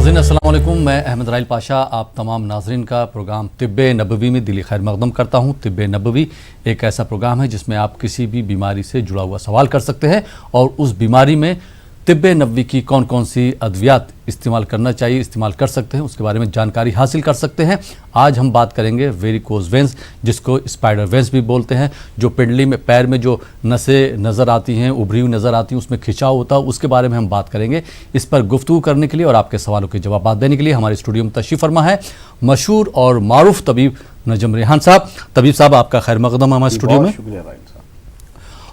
नाज़रीन अस्सलाम वालेकुम, मैं अहमद राइल पाशा आप तमाम नाज़रीन का प्रोग्राम तिब्बे नबवी में दिली खैर मकदम करता हूँ। तिब्बे नबवी एक ऐसा प्रोग्राम है जिसमें आप किसी भी बीमारी से जुड़ा हुआ सवाल कर सकते हैं और उस बीमारी में तिब्बे नबवी की कौन कौन सी अद्वियात इस्तेमाल करना चाहिए, इस्तेमाल कर सकते हैं, उसके बारे में जानकारी हासिल कर सकते हैं। आज हम बात करेंगे वेरिकोज वेंस, जिसको स्पाइडर वेंस भी बोलते हैं, जो पिंडली में पैर में जो नसें नज़र आती हैं, उभरी हुई नज़र आती हैं, उसमें खिंचाव होता है, उसके बारे में हम बात करेंगे। इस पर गुफ्तगू करने के लिए और आपके सवालों के जवाब देने के लिए हमारे स्टूडियो में तशरीफ़ फरमा है मशहूर और मारूफ तबीब नजम रेहान साहब। तबीब साहब, आपका खैर मकदम हमारे स्टूडियो में।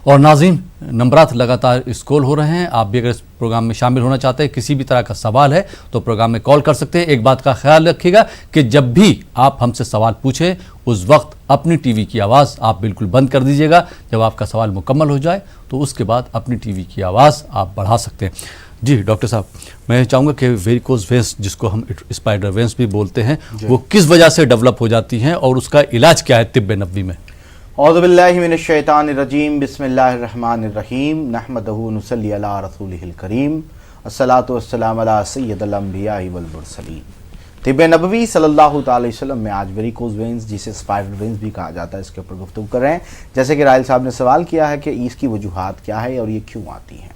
और नाज़रीन, नंबरात लगातार स्क्रॉल हो रहे हैं। आप भी अगर इस प्रोग्राम में शामिल होना चाहते हैं, किसी भी तरह का सवाल है तो प्रोग्राम में कॉल कर सकते हैं। एक बात का ख्याल रखिएगा कि जब भी आप हमसे सवाल पूछें उस वक्त अपनी टीवी की आवाज़ आप बिल्कुल बंद कर दीजिएगा। जब आपका सवाल मुकम्मल हो जाए तो उसके बाद अपनी टीवी की आवाज़ आप बढ़ा सकते हैं। जी डॉक्टर साहब, मैं चाहूँगा कि वेरिकोज वेंस, जिसको हम स्पाइडर वेंस भी बोलते हैं, वो किस वजह से डेवलप हो जाती हैं और उसका इलाज क्या है तिब्बे नबवी में? औज़ुबिल्लाहि मिनश्शैतानिर्रजीम, बिस्मिल्लाहिर्रहमानिर्रहीम, नहमदुहु व नुसल्ली अला रसूलिहिल करीम, अस्सलातु वस्सलामु अला सय्यदिल अंबियाइ वल मुरसलीन। तिब्बे नबवी सल्लल्लाहु अलैहि वसल्लम में आज वेरिकोज वेंस, जिसे स्पाइडर वेंस भी कहा जाता है, इसके ऊपर गुफ्तगू कर रहे हैं। जैसे कि राइल साहब ने सवाल किया है कि इसकी वजूहात क्या है और ये क्यों आती हैं।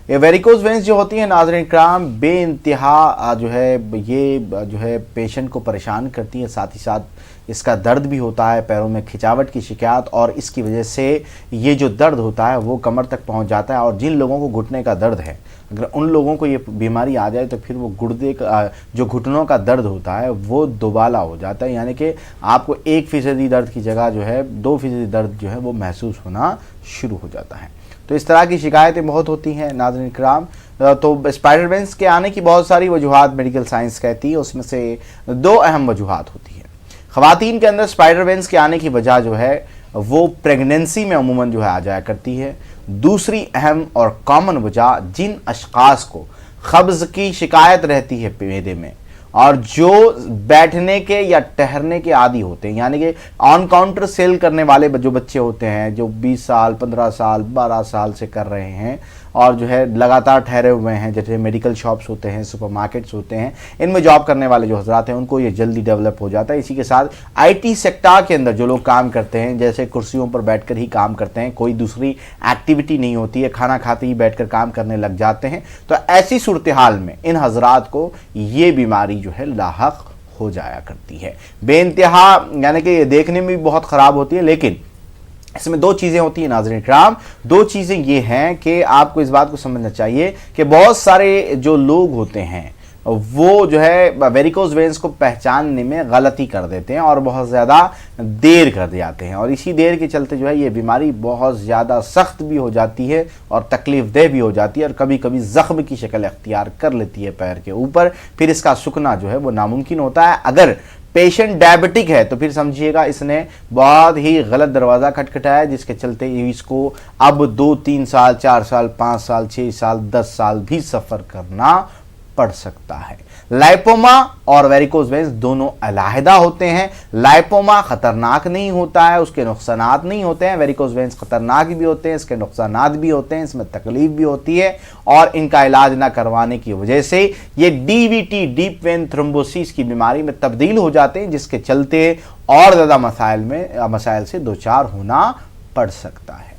ये वेरिकोज वेंस जो होती हैं नाज़रीन कराम, बेइंतहा जो है ये जो है पेशेंट को परेशान करती है। साथ ही साथ इसका दर्द भी होता है, पैरों में खिंचावट की शिकायत, और इसकी वजह से ये जो दर्द होता है वो कमर तक पहुंच जाता है। और जिन लोगों को घुटने का दर्द है, अगर उन लोगों को ये बीमारी आ जाए तो फिर वो गुर्दे का जो घुटनों का दर्द होता है वो दोबाला हो जाता है। यानी कि आपको 1% दर्द की जगह जो है 2% दर्द जो है वो महसूस होना शुरू हो जाता है। तो इस तरह की शिकायतें बहुत होती हैं नाज़रीन कराम। तो स्पाइडर वेंस के आने की बहुत सारी वजूहात मेडिकल साइंस कहती है, उसमें से 2 अहम वजूहात होती है। ख़वातीन के अंदर स्पाइडर वेंस के आने की वजह जो है वो प्रेगनेंसी में अमूमन जो है आ जाया करती है। दूसरी अहम और कॉमन वजह, जिन अशख़ास को क़ब्ज़ की शिकायत रहती है मैदे में और जो बैठने के या ठहरने के आदी होते हैं, यानी कि ऑन काउंटर सेल करने वाले जो बच्चे होते हैं, जो 20 साल 15 साल 12 साल से कर रहे हैं और जो है लगातार ठहरे हुए हैं, जैसे मेडिकल शॉप्स होते हैं, सुपरमार्केट्स होते हैं, इनमें जॉब करने वाले जो हजरात हैं उनको ये जल्दी डेवलप हो जाता है। इसी के साथ आईटी सेक्टर के अंदर जो लोग काम करते हैं, जैसे कुर्सियों पर बैठकर ही काम करते हैं, कोई दूसरी एक्टिविटी नहीं होती है, खाना खाते ही बैठकर काम करने लग जाते हैं, तो ऐसी सूरत हाल में इन हजरात को ये बीमारी जो है लाहक हो जाया करती है। बेइंतहा यानी कि ये देखने में भी बहुत ख़राब होती है, लेकिन इसमें 2 चीज़ें होती हैं नाज़रीन कराम। 2 चीज़ें ये हैं कि आपको इस बात को समझना चाहिए कि बहुत सारे जो लोग होते हैं वो जो है वेरिकोज वेंस को पहचानने में गलती कर देते हैं और बहुत ज़्यादा देर कर जाते हैं, और इसी देर के चलते जो है ये बीमारी बहुत ज़्यादा सख्त भी हो जाती है और तकलीफ देह भी हो जाती है और कभी कभी ज़ख्म की शक्ल अख्तियार कर लेती है पैर के ऊपर। फिर इसका सुकना जो है वो नामुमकिन होता है। अगर पेशेंट डायबिटिक है तो फिर समझिएगा इसने बहुत ही गलत दरवाज़ा खटखटाया, जिसके चलते इसको अब 2-3 साल 4 साल 5 साल 6 साल 10 साल भी सफ़र करना पड़ सकता है। लाइपोमा और वेरिकोज वेंस दोनों अलहदा होते हैं। लाइपोमा खतरनाक नहीं होता है, उसके नुकसानात नहीं होते हैं। वेरिकोज वेंस खतरनाक भी होते हैं, इसके नुकसानात भी होते हैं, इसमें तकलीफ भी होती है और इनका इलाज ना करवाने की वजह से ये डीवीटी, डीप वेन थ्रोम्बोसिस की बीमारी में तब्दील हो जाते हैं, जिसके चलते और ज़्यादा मसाइल से 2-4 होना पड़ सकता है।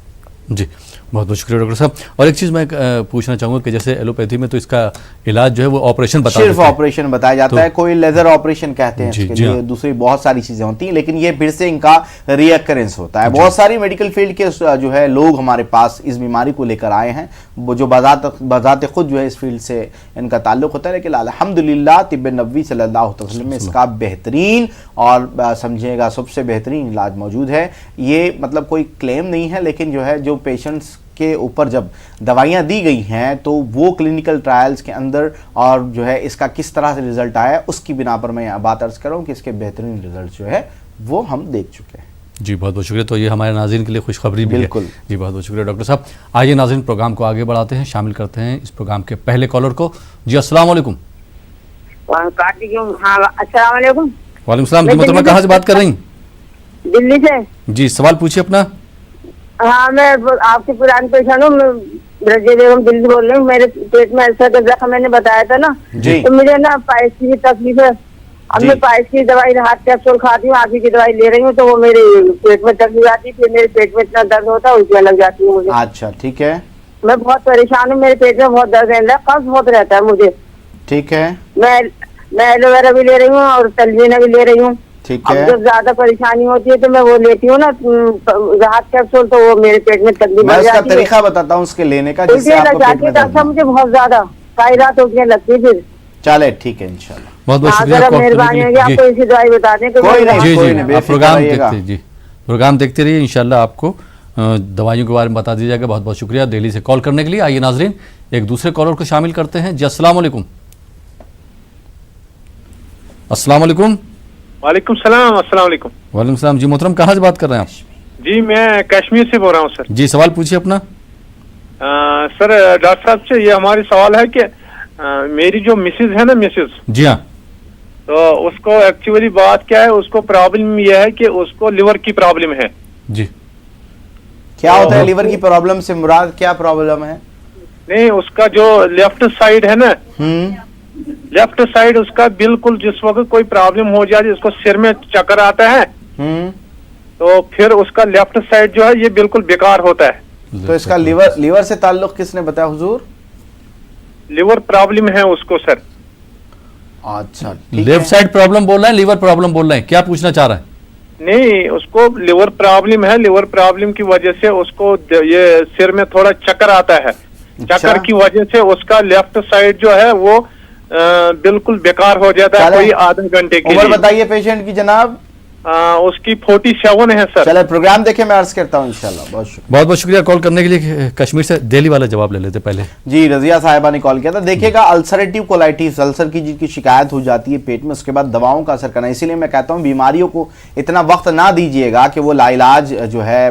जी बहुत बहुत शुक्रिया डॉक्टर साहब। और एक चीज़ मैं पूछना चाहूँगा कि जैसे एलोपैथी में तो इसका इलाज जो है वो ऑपरेशन सिर्फ ऑपरेशन बताया जाता है, कोई लेजर ऑपरेशन कहते हैं इसके लिए, दूसरी बहुत सारी चीज़ें होती हैं, लेकिन ये फिर से इनका रिकरेंस होता है। बहुत सारी मेडिकल फील्ड के जो है लोग हमारे पास इस बीमारी को लेकर आए हैं, वो जो बजाते खुद जो है इस फील्ड से इनका ताल्लुक होता है, लेकिन अल्हम्दुलिल्लाह तिब्बे नबवी सल्लल्लाहु अलैहि वसल्लम में इसका बेहतरीन और समझिएगा सबसे बेहतरीन इलाज मौजूद है। ये मतलब कोई क्लेम नहीं है, लेकिन जो है जो पेशेंट्स के ऊपर जब दवाइयाँ दी गई हैं तो वो क्लिनिकल ट्रायल्स के अंदर और जो है इसका किस तरह से रिजल्ट आया उसकी बिना पर मैं बात अर्ज कर रहा हूँ कि इसके बेहतरीन रिजल्ट जो है वो हम देख चुके हैं। जी बहुत बहुत शुक्रिया। तो ये हमारे नाज़रीन के लिए खुशखबरी भी बिल्कुल है। जी बहुत बहुत शुक्रिया डॉक्टर साहब। आइए नाज़रीन, प्रोग्राम को आगे बढ़ाते हैं, शामिल करते हैं इस प्रोग्राम के पहले कॉलर को। जी अस्सलाम वालेकुम। अस्सलाम वालेकुम। वालेकुम सलाम। जी मतलब कहाँ से बात कर रही? दिल्ली से। जी सवाल पूछिए अपना। हाँ, मैं आपकी पुरानी पेशेंट हूँ, ब्रजे बेगम दिल्ली बोल रही हूँ। मेरे पेट में अल्सर का जख्म मैंने बताया था ना, जी। तो मुझे ना पाइल्स की तकलीफ है। अब जी। मैं पाइल्स की दवाई हाथ कैप्सूल खाती हूँ, आँखी की दवाई ले रही हूँ, तो वो मेरे पेट में तकलीफ आती है, फिर मेरे पेट में इतना दर्द होता है, उल्टियाँ लग जाती है मुझे। अच्छा ठीक है, मैं बहुत परेशान हूँ, मेरे पेट में बहुत दर्द रहता है, कब्ज बहुत रहता है मुझे। ठीक है, मैं एलोवेरा भी ले रही हूँ और तलवीना भी ले रही हूँ। ठीक अब है। जब ज्यादा परेशानी होती है तो मैं वो लेती हूँ ना राहत कैप्सूल, तो वो मेरे पेट में तकलीफ मैं बढ़ उसका जाती है, तरीका बताता हूँ उसके लेने का, जिससे उल्टियाँ आपको लग पेट जाती में है दर्द डॉक्टर ना साहब मुझे बहुत ज्यादा, सारी रात उल्टियाँ लगती है फिर। चले ठीक है इंशाल्लाह। बहुत बहुत हाँ शुक्रिया सर, अब कॉल करने मेहरबानी के होगी, लिए। आपको इसी दवाई बता दें कि कोई मैं नहीं, जी कोई जी नहीं, आप बेफिक्र प्रोग्राम रहिएगा। देखते जी, प्रोग्राम देखते रहिए, इंशाल्लाह आपको दवाइयों के बारे में बता दिया जाएगा। बहुत बहुत शुक्रिया दिल्ली से कॉल करने के लिए। आइए नाजरीन एक दूसरे कॉलर को शामिल करते हैं। जी अस्सलाम वालेकुम। अस्सलाम वालेकुम। वालेकुम सलाम। अस्सलाम वालेकुम। वालेकुम सलाम। जी मोहतरम, कहाँ से बात कर रहे हैं आप? जी मैं कश्मीर से बोल रहा हूँ सर। जी सवाल पूछिए अपना। सर डॉक्टर साहब से ये हमारी सवाल है कि मेरी जो मिसेज है ना, मिसेज, जी हाँ तो उसको एक्चुअली बात क्या है, उसको प्रॉब्लम ये है कि उसको लिवर की प्रॉब्लम है। जी क्या होता है लीवर की प्रॉब्लम से मुराद, क्या प्रॉब्लम है? नहीं, उसका जो लेफ्ट साइड है ना, हम्म, लेफ्ट साइड उसका बिल्कुल जिस वक्त कोई प्रॉब्लम हो जाती है, उसको सिर में चक्कर आता है, हम्म। तो फिर उसका लेफ्ट साइड जो है ये बिल्कुल बेकार होता है। तो इसका लीवर से ताल्लुक किसने बताया हुजूर? लिवर प्रॉब्लम है उसको सर। अच्छा ठीक लेफ्ट है। साइड प्रॉब्लम बोल रहे हैं, लीवर प्रॉब्लम बोल रहे हैं, क्या पूछना चाह रहे हैं? नहीं, उसको लिवर प्रॉब्लम है, लिवर प्रॉब्लम की वजह से उसको ये सिर में थोड़ा चक्कर आता है। चक्कर की वजह से उसका लेफ्ट साइड जो है वो बिल्कुल बेकार हो जाता है चले। कोई आधे घंटे के उम्र लिए। बताइए पेशेंट की जनाब। उसकी 47 है सर। चले प्रोग्राम देखे, मैं अर्ज करता हूँ इंशाल्लाह। बहुत शुक्रिया। बहुत बहुत शुक्रिया कॉल करने के लिए। कश्मीर से दिल्ली वाला जवाब ले लेते पहले। जी रजिया साहिबा ने कॉल किया था। देखिएगा अल्सरेटिव कोलाइटिस, अल्सर की जिनकी शिकायत हो जाती है पेट में, उसके बाद दवाओं का असर करना, इसीलिए मैं कहता हूं बीमारियों को इतना वक्त ना दीजिएगा कि वो लाइलाज जो है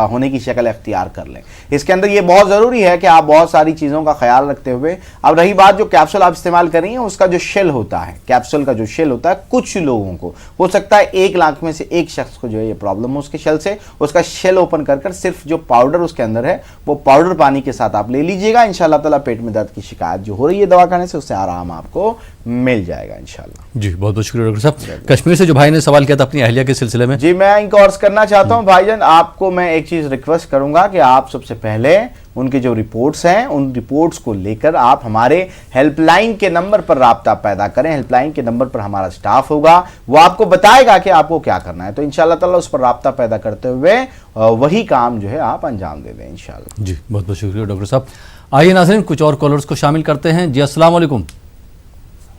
होने की शक्ल अख्तियार कर लें। इसके अंदर ये बहुत ज़रूरी है कि आप बहुत सारी चीज़ों का ख्याल रखते हुए, अब रही बात जो कैप्सूल आप इस्तेमाल कर रही हैं उसका जो शेल होता है, कैप्सूल का जो शेल होता है, कुछ लोगों को हो सकता है 1 लाख में से एक शख्स को जो है ये प्रॉब्लम हो उसके शेल से। उसका शेल ओपन कर सिर्फ जो पाउडर उसके अंदर है वो पाउडर पानी के साथ आप ले लीजिएगा। इंशाल्लाह ताला पेट में दर्द की शिकायत जो हो रही है दवा खाने से, उससे आराम आपको मिल जाएगा इंशाल्लाह। जी बहुत बहुत शुक्रिया डॉक्टर साहब। कश्मीर से जो भाई ने सवाल किया था अपनी अहलिया के सिलसिले में। जी मैं इनको अर्ज करना चाहता हूं भाईजान, आपको मैं एक चीज रिक्वेस्ट करूंगा कि आप सबसे पहले उनके जो रिपोर्ट्स हैं उन रिपोर्ट्स को लेकर आप हमारे हेल्पलाइन के नंबर पर राब्ता पैदा करें। हेल्पलाइन के नंबर पर हमारा स्टाफ होगा, वो आपको बताएगा कि आपको क्या करना है। तो इंशाल्लाह ताला उस पर राब्ता पैदा करते हुए वही काम जो है आप अंजाम दे दें इंशाल्लाह। जी बहुत बहुत शुक्रिया डॉक्टर साहब। आइए नाज़रीन कुछ और कॉलर्स को शामिल करते हैं। जी अस्सलाम वालेकुम।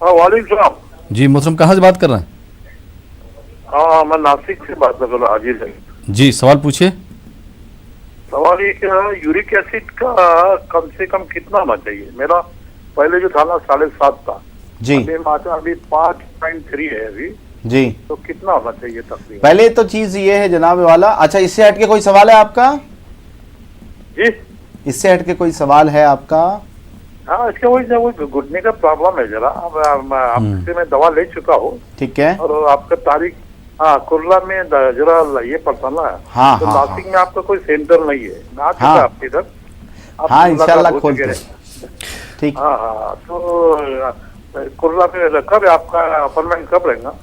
वालेकुम सलाम। जी मोहतरम, कहाँ से बात कर रहे हैं? हाँ मैं नासिक से बात कर रहा हूँ। आजिज है। जी सवाल पूछिए। सवाल ये कि यूरिक एसिड का कम से कम कितना होना चाहिए? मेरा पहले जो था ना 7.5 था, जी अभी 5.3 है अभी, जी तो कितना होना चाहिए तकरीबन? पहले तो चीज ये है जनाब वाला। अच्छा इससे हटके कोई सवाल है आपका? जी इससे हटके कोई सवाल है आपका? हाँ, इसके वही घुटने का प्रॉब्लम है जरा। अब आपसे मैं दवा ले चुका हूँ ठीक है। और आपका तारीख, हाँ कुर्ला में जरा ये पड़ता ना। हाँ, तो हाँ, नासिक में आपका कोई सेंटर नहीं है। मैं आ चुका हाँ। आपके इधर। आप हाँ मुलाकात इंशाल्लाह हो खोलते चुके हैं। हैं। ठीक। हाँ हाँ, तो कुर्ला में कब आपका अपॉइंटमेंट कब रहेगा?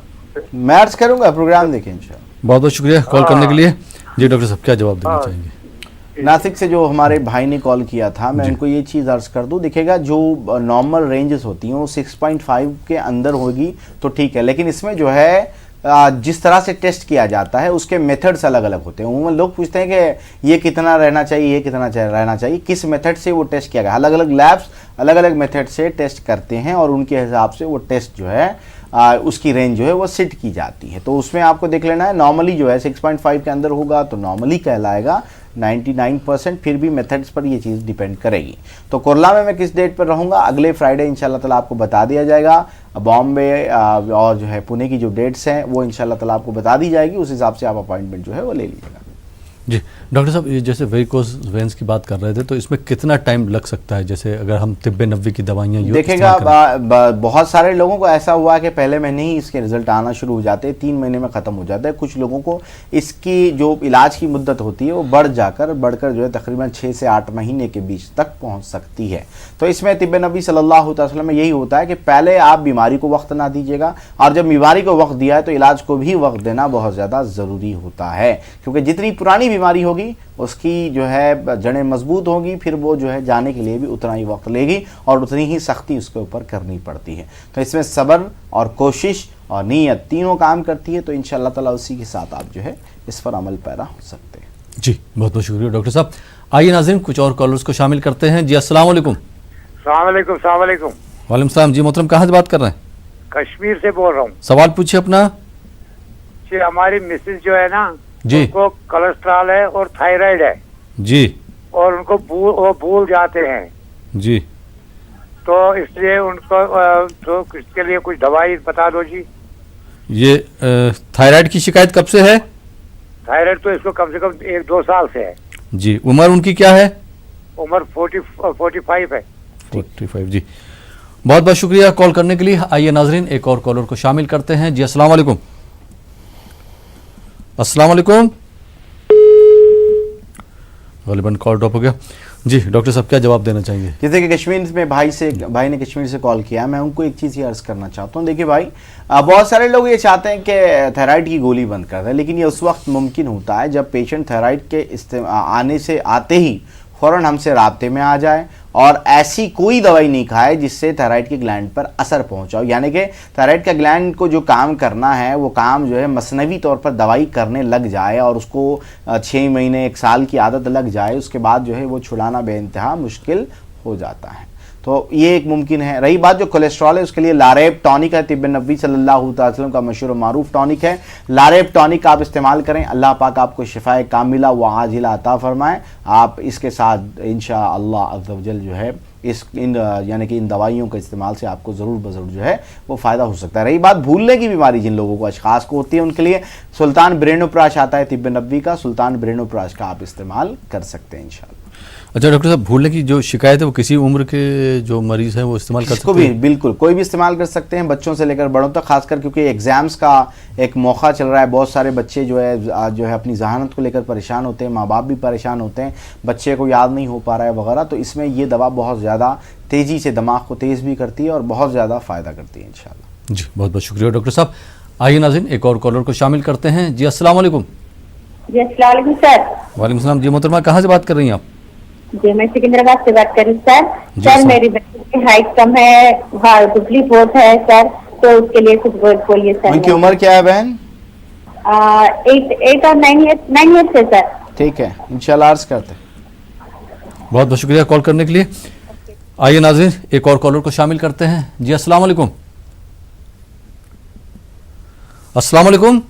मैं अर्ज करूंगा, प्रोग्राम देखें इंशाल्लाह। बहुत बहुत शुक्रिया कॉल करने के लिए। जी डॉक्टर साहब क्या जवाब देना हाँ। चाहेंगे? नासिक से जो हमारे भाई ने कॉल किया था, मैं उनको ये चीज़ अर्ज कर दूं। देखिएगा जो नॉर्मल रेंजेस होती हैं वो 6.5 के अंदर होगी तो ठीक है, लेकिन इसमें जो है जिस तरह से टेस्ट किया जाता है उसके मेथड्स अलग अलग होते हैं। उमूमन लोग पूछते हैं कि ये कितना रहना चाहिए, ये कितना रहना चाहिए, किस मेथड से वो टेस्ट किया गया। अलग अलग लैब्स अलग अलग मेथड से टेस्ट करते हैं और उनके हिसाब से वो टेस्ट जो है उसकी रेंज जो है वो सेट की जाती है। तो उसमें आपको देख लेना है, नॉर्मली जो है 6.5 के अंदर होगा तो नॉर्मली कहलाएगा। 99% फिर भी मेथड्स पर ये चीज़ डिपेंड करेगी। तो कुर्ला में मैं किस डेट पर रहूँगा, अगले फ्राइडे इंशाल्लाह ताला आपको बता दिया जाएगा। बॉम्बे और जो है पुणे की जो डेट्स हैं वो इंशाल्लाह ताला आपको बता दी जाएगी, उस हिसाब से आप अपॉइंटमेंट जो है वो ले लीजिएगा। जी डॉक्टर साहब, ये जैसे वेरिकोस वेन्स की बात कर रहे थे, तो इसमें कितना टाइम लग सकता है, जैसे अगर हम तिब्बे नबवी की दवाइयाँ देखिएगा बहुत सारे लोगों को ऐसा हुआ कि पहले महीने ही इसके रिजल्ट आना शुरू हो जाते हैं, 3 महीने में ख़त्म हो जाता है। कुछ लोगों को इसकी जो इलाज की मुद्दत होती है वो बढ़कर जो है तकरीबन 6 से 8 महीने के बीच तक पहुँच सकती है। तो इसमें तिब्बे नबवी सल्लल्लाहु अलैहि वसल्लम में यही होता है कि पहले आप बीमारी को वक्त ना दीजिएगा, और जब बीमारी को वक्त दिया है तो इलाज को भी वक्त देना बहुत ज़्यादा ज़रूरी होता है, क्योंकि जितनी पुरानी बीमारी होगी उसकी जो है जड़ें मजबूत होंगी, फिर वो जो है जाने के लिए भी उतना ही वक्त लेगी और उतनी ही सख्ती उसके ऊपर करनी पड़ती है। तो इसमें सब्र और कोशिश और नीयत तीनों काम करती है, तो इंशाअल्लाह ताला उसी के साथ आप जो है इस पर अमल पैरा हो सकते हैं। जी बहुत बहुत शुक्रिया डॉक्टर साहब। आइए नाज़रीन, कुछ और कॉलर्स को शामिल करते हैं। जी अस्सलाम वालेकुम। वालेकुम सलाम। जी मोहतरम, कहाँ से बात कर रहे हैं? कश्मीर से बोल रहा हूँ। सवाल पूछिए अपना। जी हमारी मिसेज जो है ना, जी उनको कोलेस्ट्रॉल है और थायराइड है जी, और उनको भूल जाते हैं जी, तो इसलिए उनको तो इसके लिए कुछ दवाई बता दो जी। ये थायराइड की शिकायत कब से है? थायराइड तो इसको कम से कम 1-2 साल से है। जी, उम्र उनकी क्या है? उम्र 45 है। 45। जी बहुत बहुत शुक्रिया कॉल करने के लिए। आइए नाजरीन, एक और कॉलर को शामिल करते हैं। जी अस्सलाम वालेकुम। अस्सलाम वालेकुम। गालिबन कॉल ड्रॉप हो गया। जी डॉक्टर साहब, क्या जवाब देना चाहिए? जैसे कि कश्मीर में भाई ने कश्मीर से कॉल किया, मैं उनको एक चीज़ ये अर्ज़ करना चाहता हूँ। देखिए भाई, बहुत सारे लोग ये चाहते हैं कि थायराइड की गोली बंद कर दें, लेकिन ये उस वक्त मुमकिन होता है जब पेशेंट थायराइड के आने से आते ही फ़ौरन हमसे राब्ते में आ जाए और ऐसी कोई दवाई नहीं खाए जिससे थायराइड की ग्लैंड पर असर पहुंचाओ। यानी कि थायराइड का ग्लैंड को जो काम करना है वो काम जो है मसनवी तौर पर दवाई करने लग जाए और उसको 6 महीने 1 साल की आदत लग जाए, उसके बाद जो है वो छुड़ाना बेइंतहा मुश्किल हो जाता है। तो ये एक मुमकिन है। रही बात जो कोलेस्ट्रॉल है, उसके लिए लारेब टॉनिक है, तिब्बे नबवी सल्लल्लाहु अलैहि वसल्लम का मशहूर मारूफ टॉनिक है। लारेब टॉनिक आप इस्तेमाल करें, अल्लाह पाक आपको शिफाए कामिला व आजिला अता फरमाए। आप इसके साथ इंशाअल्लाह अज़्ज़ व जल जो है यानी कि इन दवाइयों के इस्तेमाल से आपको ज़रूर बज़रूर जो है वो फ़ायदा हो सकता है। रही बात भूलने की बीमारी जिन लोगों को अशखास को होती है, उनके लिए सुल्तान ब्रेनोप्राश आता है तिब्बे नबवी का, सुल्तान ब्रेनोप्राश का आप इस्तेमाल कर सकते हैं इंशाअल्लाह। अच्छा डॉक्टर साहब, भूलने की जो शिकायत है वो किसी उम्र के जो मरीज हैं वो इस्तेमाल कर सकते हैं? बिल्कुल कोई भी इस्तेमाल कर सकते हैं, बच्चों से लेकर बड़ों तक, खासकर क्योंकि एग्जाम्स का एक मौका चल रहा है। बहुत सारे बच्चे जो है अपनी जहानत को लेकर परेशान होते हैं, माँ बाप भी परेशान होते हैं, बच्चे को याद नहीं हो पा रहा है वगैरह। तो इसमें ये दवा बहुत ज़्यादा तेज़ी से दिमाग को तेज़ भी करती है और बहुत ज़्यादा फ़ायदा करती है इंशाल्लाह। जी बहुत बहुत शुक्रिया डॉक्टर साहब। आइए नाज़रीन, एक और कॉलर को शामिल करते हैं। जी अस्सलाम वालेकुम। जी अस्सलाम वालेकुम सर। वालेकुम सलाम। जी मोहतरमा, कहाँ से बात कर रही हैं आप? जी मैं सिकंदराबाद से बात कर रही हूँ सर। जी, सर सर। मेरी बच्ची की हाइट कम है, दुबली बहुत है सर, तो उसके लिए कुछ बोलिए सर। उनकी उम्र क्या है बहन? 8 और 9 ईयर्स है सर। ठीक है, इंशाल्लाह अर्ज करते हैं। बहुत बहुत शुक्रिया कॉल करने के लिए। आइए नाज़रीन, एक और कॉलर को शामिल करते हैं। जी अस्सलाम वालेकुम। अस्सलाम वालेकुम।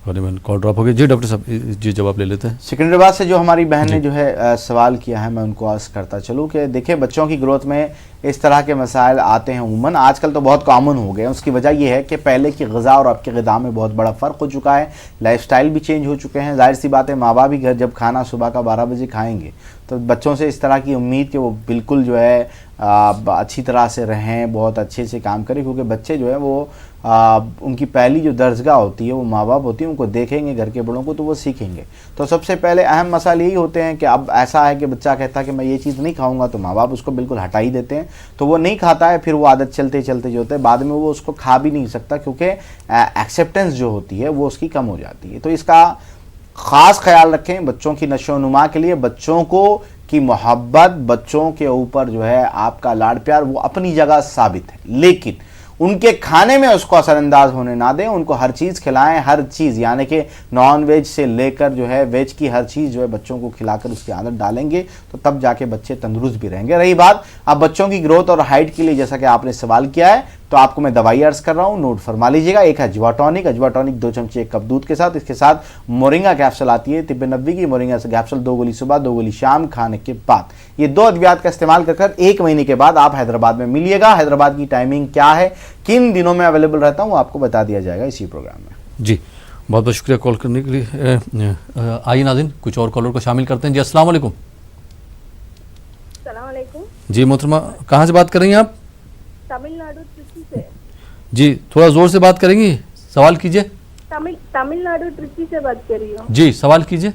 कॉल ड्रॉप हो गई। जी डॉक्टर साहब, जी जवाब ले लेते हैं। सिकंदराबाद से जो हमारी बहन ने जो है सवाल किया है, मैं उनको अर्ज करता चलूँ कि देखिए, बच्चों की ग्रोथ में इस तरह के मसाइल आते हैं उमूमन, आजकल तो बहुत कॉमन हो गए हैं। उसकी वजह यह है कि पहले की ग़िज़ा और अब के ग़िज़ा में बहुत बड़ा फ़र्क हो चुका है, लाइफस्टाइल भी चेंज हो चुके हैं। जाहिर सी बात है, माँ बाप भी घर जब खाना सुबह का 12 बजे खाएंगे तो बच्चों से इस तरह की उम्मीद कि वो बिल्कुल जो है अच्छी तरह से रहें, बहुत अच्छे से काम करें, क्योंकि बच्चे जो है वो उनकी पहली जो दर्जगाह होती है वो माँ बाप होती है, उनको देखेंगे घर के बड़ों को तो वो सीखेंगे। तो सबसे पहले अहम मसाले यही होते हैं कि अब ऐसा है कि बच्चा कहता है कि मैं ये चीज़ नहीं खाऊंगा, तो माँ बाप उसको बिल्कुल हटा ही देते हैं, तो वो नहीं खाता है। फिर वो आदत चलते चलते जो होता है, बाद में वो उसको खा भी नहीं सकता, क्योंकि एक्सेप्टेंस जो होती है वो उसकी कम हो जाती है। तो इसका ख़ास ख्याल रखें बच्चों की नशोनुमा के लिए। बच्चों को की मोहब्बत, बच्चों के ऊपर जो है आपका लाड प्यार, वो अपनी जगह साबित है, लेकिन उनके खाने में उसको असरअंदाज होने ना दें। उनको हर चीज़ खिलाएं, हर चीज़, यानी कि नॉन वेज से लेकर जो है वेज की हर चीज़ जो है बच्चों को खिलाकर उसकी आदत डालेंगे, तो तब जाके बच्चे तंदुरुस्त भी रहेंगे। रही बात अब बच्चों की ग्रोथ और हाइट के लिए, जैसा कि आपने सवाल किया है, तो आपको मैं दवाई अर्ज कर रहा हूँ, नोट फरमा लीजिएगा। एक है अजवा टॉनिक 2 चमचे 1 कप दूध के साथ। इसके साथ मोरिंगा कैप्सूल आती है तिब्बे नबवी की, मोरिंगा से कैप्सूल 2 गोली सुबह 2 गोली शाम खाने के बाद। ये 2 अद्वियात का इस्तेमाल कर 1 महीने के बाद आप हैदराबाद में मिलिएगा। हैदराबाद की टाइमिंग क्या है, किन दिनों में अवेलेबल रहता हूँ, आपको बता दिया जाएगा इसी प्रोग्राम में। जी बहुत बहुत शुक्रिया कॉल करने के लिए। आइए नाज़रीन कुछ और कॉलर को शामिल करते हैं। जी अस्सलाम वालेकुम। सलाम वालेकुम। जी मोहतरमा कहाँ से बात कर रही हैं आप? तमिलनाडु ट्रिची से। जी थोड़ा ज़ोर से बात करेंगी, सवाल कीजिए। तमिलनाडु ट्रिची से बात कर रही हूँ। जी सवाल कीजिए।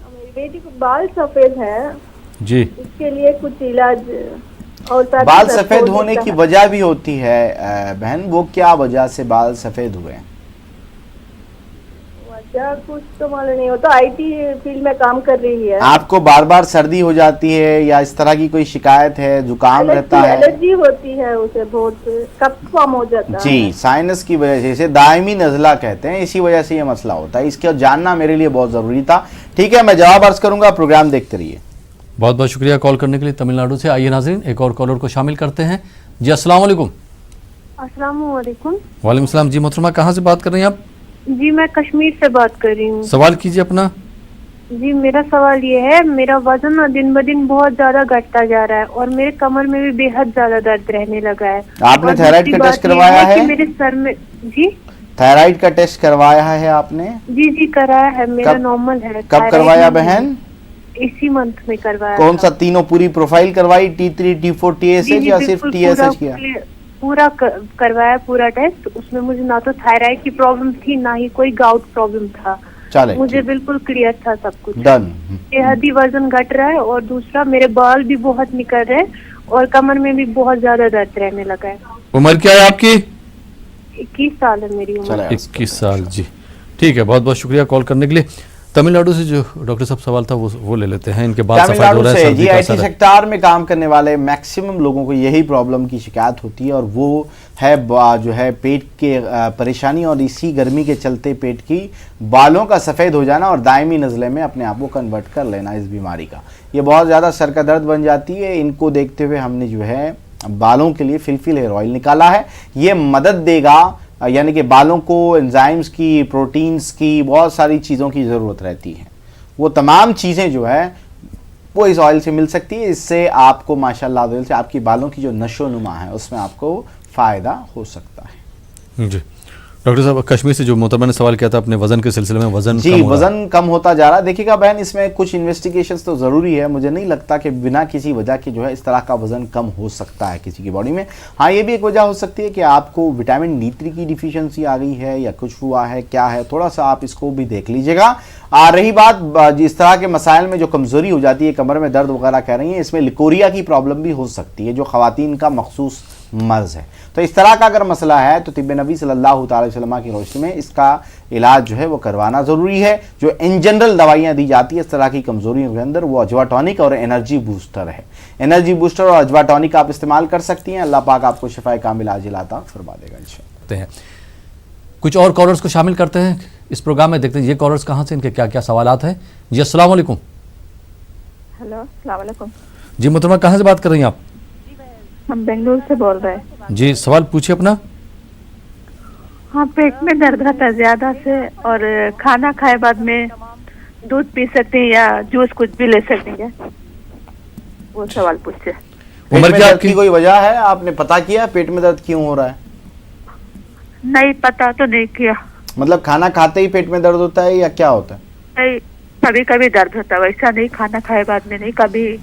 मेरी बेटी को बाल सफेद है जी, इसके लिए कुछ इलाज और साथ ही बाल साथ सफेद हो होने सकता की है। वजह भी होती है बहन, वो क्या वजह से बाल सफेद हुए हैं? वजह कुछ तो मालूम नहीं, वो तो आईटी फील्ड में काम कर रही है। आपको बार बार सर्दी हो जाती है या इस तरह की कोई शिकायत है, जुकाम रहता है? एलर्जी होती है उसे, बहुत कफ फॉर्म हो जाता है। जी, साइनस की वजह से, इसे दायमी नज़ला कहते हैं, इसी वजह से ये मसला होता है। इसको जानना मेरे लिए बहुत ज़रूरी था। ठीक है, मैं जवाब अर्ज करूंगा, प्रोग्राम देखते रहिए। बहुत बहुत शुक्रिया कॉल करने के लिए तमिलनाडु से। आइए नाज़रीन एक और कॉलर को शामिल करते हैं। जी अस्सलाम वालेकुम। अस्सलाम वालेकुम। वालेकुम सलाम। जी मोहतरमा कहाँ से बात कर रही हैं आप? जी मैं कश्मीर से बात कर रही हूँ। सवाल कीजिए अपना। जी मेरा सवाल ये है, मेरा वजन ना दिन ब दिन बहुत ज्यादा घटता जा रहा है और मेरे कमर में भी बेहद ज्यादा दर्द रहने लगा है। आपने और थायराइड दूसरी का बात टेस्ट ये करवाया कि है? मेरे सर में। जी थायराइड का टेस्ट करवाया है आपने? जी कराया है, मेरा कब- नॉर्मल है। कब थायराइड करवाया नहीं बहन? है। इसी मंथ में करवाया कौन था। सा तीनों पूरी प्रोफाइल करवाई, T3 T4 TSH जी, या सिर्फ बिल्कुल TSH किया? पूरा करवाया पूरा टेस्ट। उसमें मुझे ना तो थायराइड की प्रॉब्लम थी ना ही कोई गाउट प्रॉब्लम था। चले मुझे बिल्कुल क्लियर था सब कुछ। डन। बेहद वजन घट रहा है और दूसरा मेरे बाल भी बहुत निकल रहे हैं और कमर में भी बहुत ज्यादा दर्द रहने लगा है। उम्र क्या है आपकी? 21 साल है मेरी उम्र। चले 21 साल। जी ठीक है, बहुत बहुत शुक्रिया कॉल करने के लिए। तमिलनाडु से जो डॉक्टर साहब सवाल था वो ले लेते हैं। इनके बाद सफेद हो तमिलनाडु रहा है, से सर्दी जी का IT असर है। सेक्टर में काम करने वाले मैक्सिमम लोगों को यही प्रॉब्लम की शिकायत होती है और वो है जो है पेट के परेशानी और इसी गर्मी के चलते पेट की बालों का सफ़ेद हो जाना और दायमी नज़ले में अपने आप को कन्वर्ट कर लेना इस बीमारी का। ये बहुत ज़्यादा सर का दर्द बन जाती है। इनको देखते हुए हमने जो है बालों के लिए फिलफिल हेयर ऑयल निकाला है। ये मदद देगा, यानी कि बालों को एंजाइम्स की, प्रोटीन्स की, बहुत सारी चीज़ों की ज़रूरत रहती है। वो तमाम चीज़ें जो है वो इस ऑयल से मिल सकती है। इससे आपको माशाल्लाह से आपकी बालों की जो नशो नुमा है उसमें आपको फ़ायदा हो सकता है। जी डॉक्टर साहब, कश्मीर से जो मोहतरमा ने सवाल किया था अपने वजन के सिलसिले में, वजन जी कम हो रहा है। वजन कम होता जा रहा है। देखिएगा बहन, इसमें कुछ इन्वेस्टिगेशंस तो ज़रूरी है। मुझे नहीं लगता कि बिना किसी वजह के जो है इस तरह का वजन कम हो सकता है किसी की बॉडी में। हाँ, ये भी एक वजह हो सकती है कि आपको विटामिन D3 की डिफिशियंसी आ गई है या कुछ हुआ है, क्या है, थोड़ा सा आप इसको भी देख लीजिएगा। रही बात जिस तरह के मसाइल में जो कमज़ोरी हो जाती है, कमर में दर्द वगैरह कह रही हैं, इसमें लिकोरिया की प्रॉब्लम भी हो सकती है जो ख़वातीन का मखसूस मर्ज है। तो इस तरह का अगर मसला है तो तिब्बे नबी सल्लल्लाहु अलैहि वसल्लम की रोशनी में इसका इलाज जो है वो करवाना ज़रूरी है। जो इन जनरल दवाइयाँ दी जाती है इस तरह की कमज़ोरियों के अंदर, वो अजवा टॉनिक और एनर्जी बूस्टर है। एनर्जी बूस्टर और अजवा टॉनिक आप इस्तेमाल कर सकती हैं। अल्लाह पाक आपको शिफाए कामिल आजिल अता फरमा देगा इंशाअल्लाह। कुछ और कॉलर्स को शामिल करते हैं इस प्रोग्राम में। देखते हैं ये कॉलर्स कहाँ से, इनके क्या क्या सवालात हैं। जी अस्सलाम वालेकुम। हेलो अस्सलाम वालेकुम। जी मोहतरमा कहाँ से बात कर रही हैं आप? हम बेंगलुरु से बोल रहे हैं। जी सवाल पूछिए अपना। हाँ, पेट में दर्द रहता है ज्यादा से और खाना खाए बाद में दूध पी सकते हैं या जूस कुछ भी ले सकते हैं, वो सवाल पूछे। उम्र क्या आपकी? कोई वजह है? आपने पता किया पेट में दर्द क्यों हो रहा है? नहीं पता तो नहीं किया। मतलब खाना खाते ही पेट में दर्द होता है या क्या होता है? नहीं, कभी कभी दर्द होता है, वैसा नहीं खाना खाए बाद में नहीं, कभी